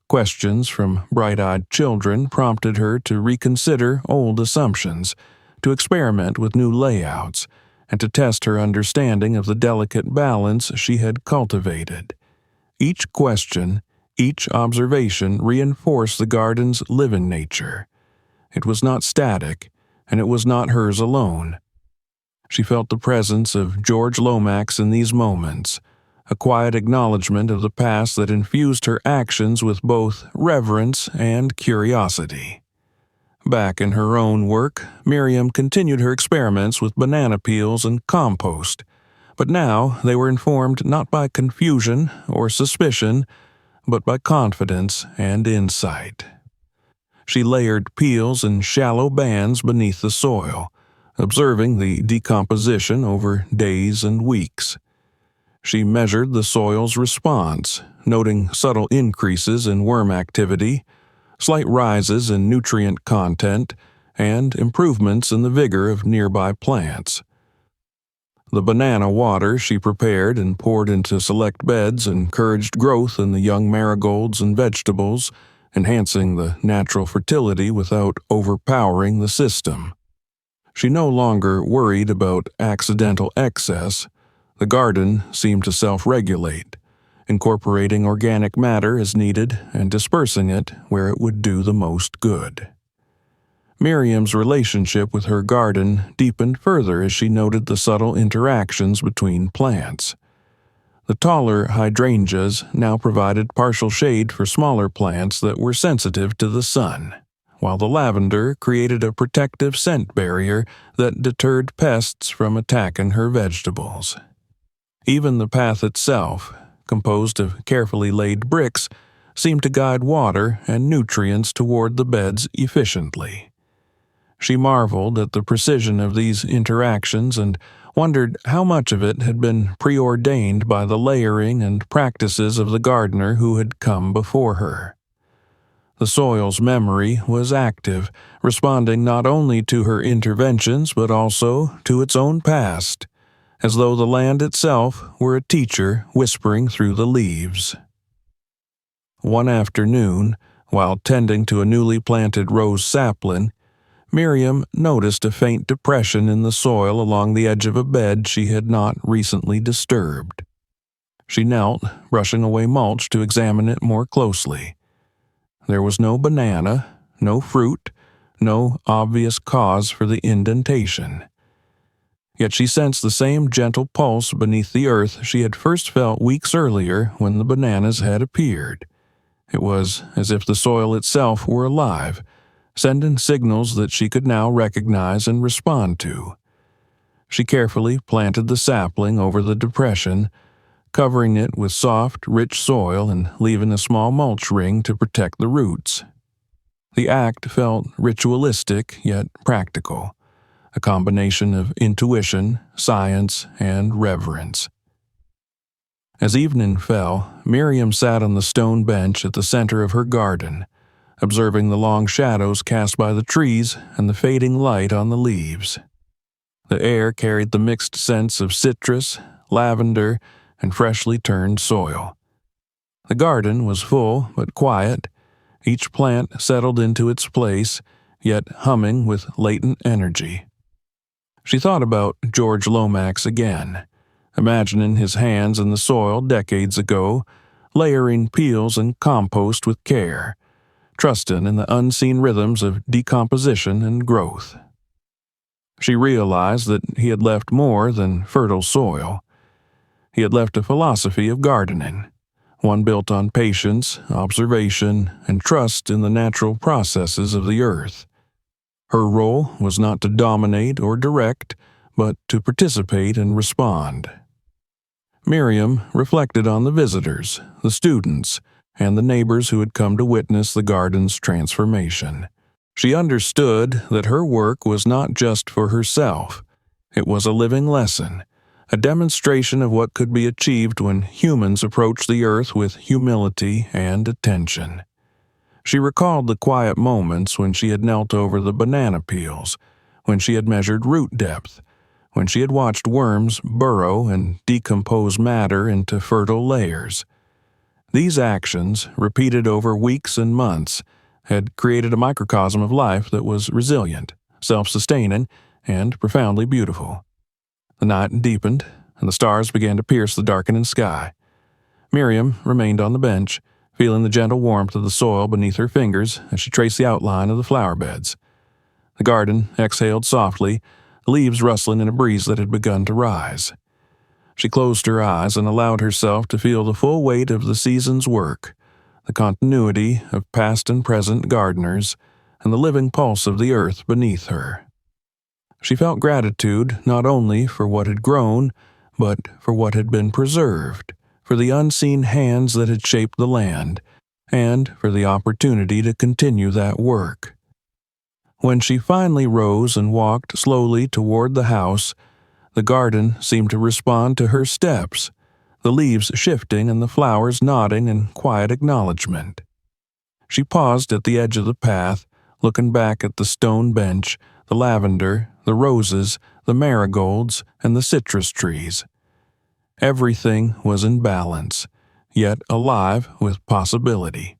Questions from bright-eyed children prompted her to reconsider old assumptions, to experiment with new layouts, and to test her understanding of the delicate balance she had cultivated. Each question, each observation reinforced the garden's living nature. It was not static, and it was not hers alone. She felt the presence of George Lomax in these moments, a quiet acknowledgement of the past that infused her actions with both reverence and curiosity. Back in her own work, Miriam continued her experiments with banana peels and compost, but now they were informed not by confusion or suspicion, but by confidence and insight. She layered peels in shallow bands beneath the soil, observing the decomposition over days and weeks. She measured the soil's response, noting subtle increases in worm activity, slight rises in nutrient content, and improvements in the vigor of nearby plants. The banana water she prepared and poured into select beds encouraged growth in the young marigolds and vegetables, enhancing the natural fertility without overpowering the system. She no longer worried about accidental excess. The garden seemed to self-regulate, incorporating organic matter as needed and dispersing it where it would do the most good. Miriam's relationship with her garden deepened further as she noted the subtle interactions between plants. The taller hydrangeas now provided partial shade for smaller plants that were sensitive to the sun, while the lavender created a protective scent barrier that deterred pests from attacking her vegetables. Even the path itself, composed of carefully laid bricks, seemed to guide water and nutrients toward the beds efficiently. She marveled at the precision of these interactions and wondered how much of it had been preordained by the layering and practices of the gardener who had come before her. The soil's memory was active, responding not only to her interventions but also to its own past, as though the land itself were a teacher whispering through the leaves. One afternoon, while tending to a newly planted rose sapling, Miriam noticed a faint depression in the soil along the edge of a bed she had not recently disturbed. She knelt, brushing away mulch to examine it more closely. There was no banana, no fruit, no obvious cause for the indentation. Yet she sensed the same gentle pulse beneath the earth she had first felt weeks earlier when the bananas had appeared. It was as if the soil itself were alive, sending signals that she could now recognize and respond to. She carefully planted the sapling over the depression, covering it with soft, rich soil and leaving a small mulch ring to protect the roots. The act felt ritualistic yet practical, a combination of intuition, science, and reverence. As evening fell, Miriam sat on the stone bench at the center of her garden, observing the long shadows cast by the trees and the fading light on the leaves. The air carried the mixed scents of citrus, lavender, and freshly turned soil. The garden was full but quiet, each plant settled into its place, yet humming with latent energy. She thought about George Lomax again, imagining his hands in the soil decades ago, layering peels and compost with care, trusting in the unseen rhythms of decomposition and growth. She realized that he had left more than fertile soil. He had left a philosophy of gardening, one built on patience, observation, and trust in the natural processes of the earth. Her role was not to dominate or direct, but to participate and respond. Miriam reflected on the visitors, the students, and the neighbors who had come to witness the garden's transformation. She understood that her work was not just for herself. It was a living lesson, a demonstration of what could be achieved when humans approach the earth with humility and attention. She recalled the quiet moments when she had knelt over the banana peels, when she had measured root depth, when she had watched worms burrow and decompose matter into fertile layers. These actions, repeated over weeks and months, had created a microcosm of life that was resilient, self-sustaining, and profoundly beautiful. The night deepened, and the stars began to pierce the darkening sky. Miriam remained on the bench, feeling the gentle warmth of the soil beneath her fingers as she traced the outline of the flower beds. The garden exhaled softly, the leaves rustling in a breeze that had begun to rise. She closed her eyes and allowed herself to feel the full weight of the season's work, the continuity of past and present gardeners, and the living pulse of the earth beneath her. She felt gratitude not only for what had grown, but for what had been preserved, for the unseen hands that had shaped the land, and for the opportunity to continue that work. When she finally rose and walked slowly toward the house, the garden seemed to respond to her steps, the leaves shifting and the flowers nodding in quiet acknowledgement. She paused at the edge of the path, looking back at the stone bench, the lavender, the roses, the marigolds, and the citrus trees. Everything was in balance, yet alive with possibility.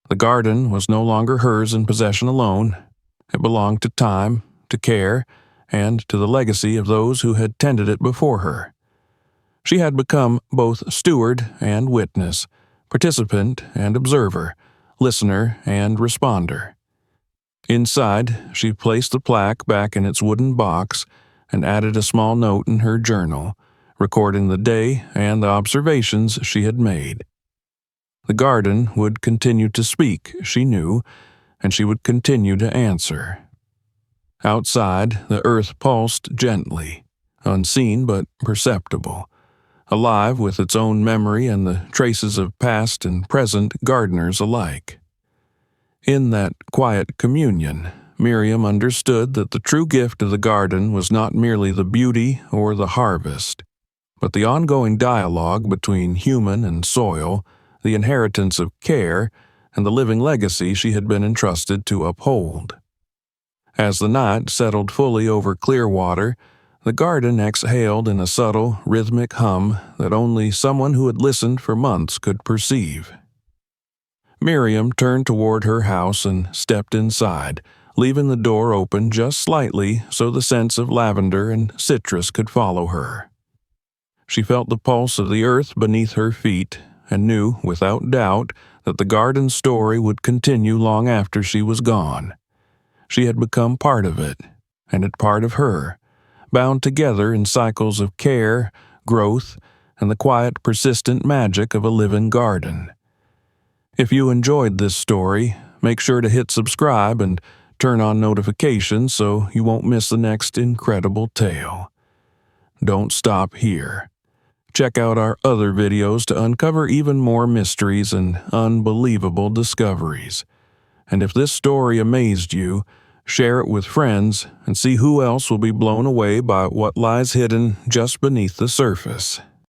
The garden was no longer hers in possession alone. It belonged to time, to care, and to the legacy of those who had tended it before her. She had become both steward and witness, participant and observer, listener and responder. Inside, she placed the plaque back in its wooden box and added a small note in her journal, recording the day and the observations she had made. The garden would continue to speak, she knew, and she would continue to answer. Outside, the earth pulsed gently, unseen but perceptible, alive with its own memory and the traces of past and present gardeners alike. In that quiet communion, Miriam understood that the true gift of the garden was not merely the beauty or the harvest, but the ongoing dialogue between human and soil, the inheritance of care, and the living legacy she had been entrusted to uphold. As the night settled fully over Clearwater, the garden exhaled in a subtle, rhythmic hum that only someone who had listened for months could perceive. Miriam turned toward her house and stepped inside, leaving the door open just slightly so the scents of lavender and citrus could follow her. She felt the pulse of the earth beneath her feet and knew, without doubt, that the garden's story would continue long after she was gone. She had become part of it, and it part of her, bound together in cycles of care, growth, and the quiet, persistent magic of a living garden. If you enjoyed this story, make sure to hit subscribe and turn on notifications so you won't miss the next incredible tale. Don't stop here. Check out our other videos to uncover even more mysteries and unbelievable discoveries. And if this story amazed you, share it with friends and see who else will be blown away by what lies hidden just beneath the surface.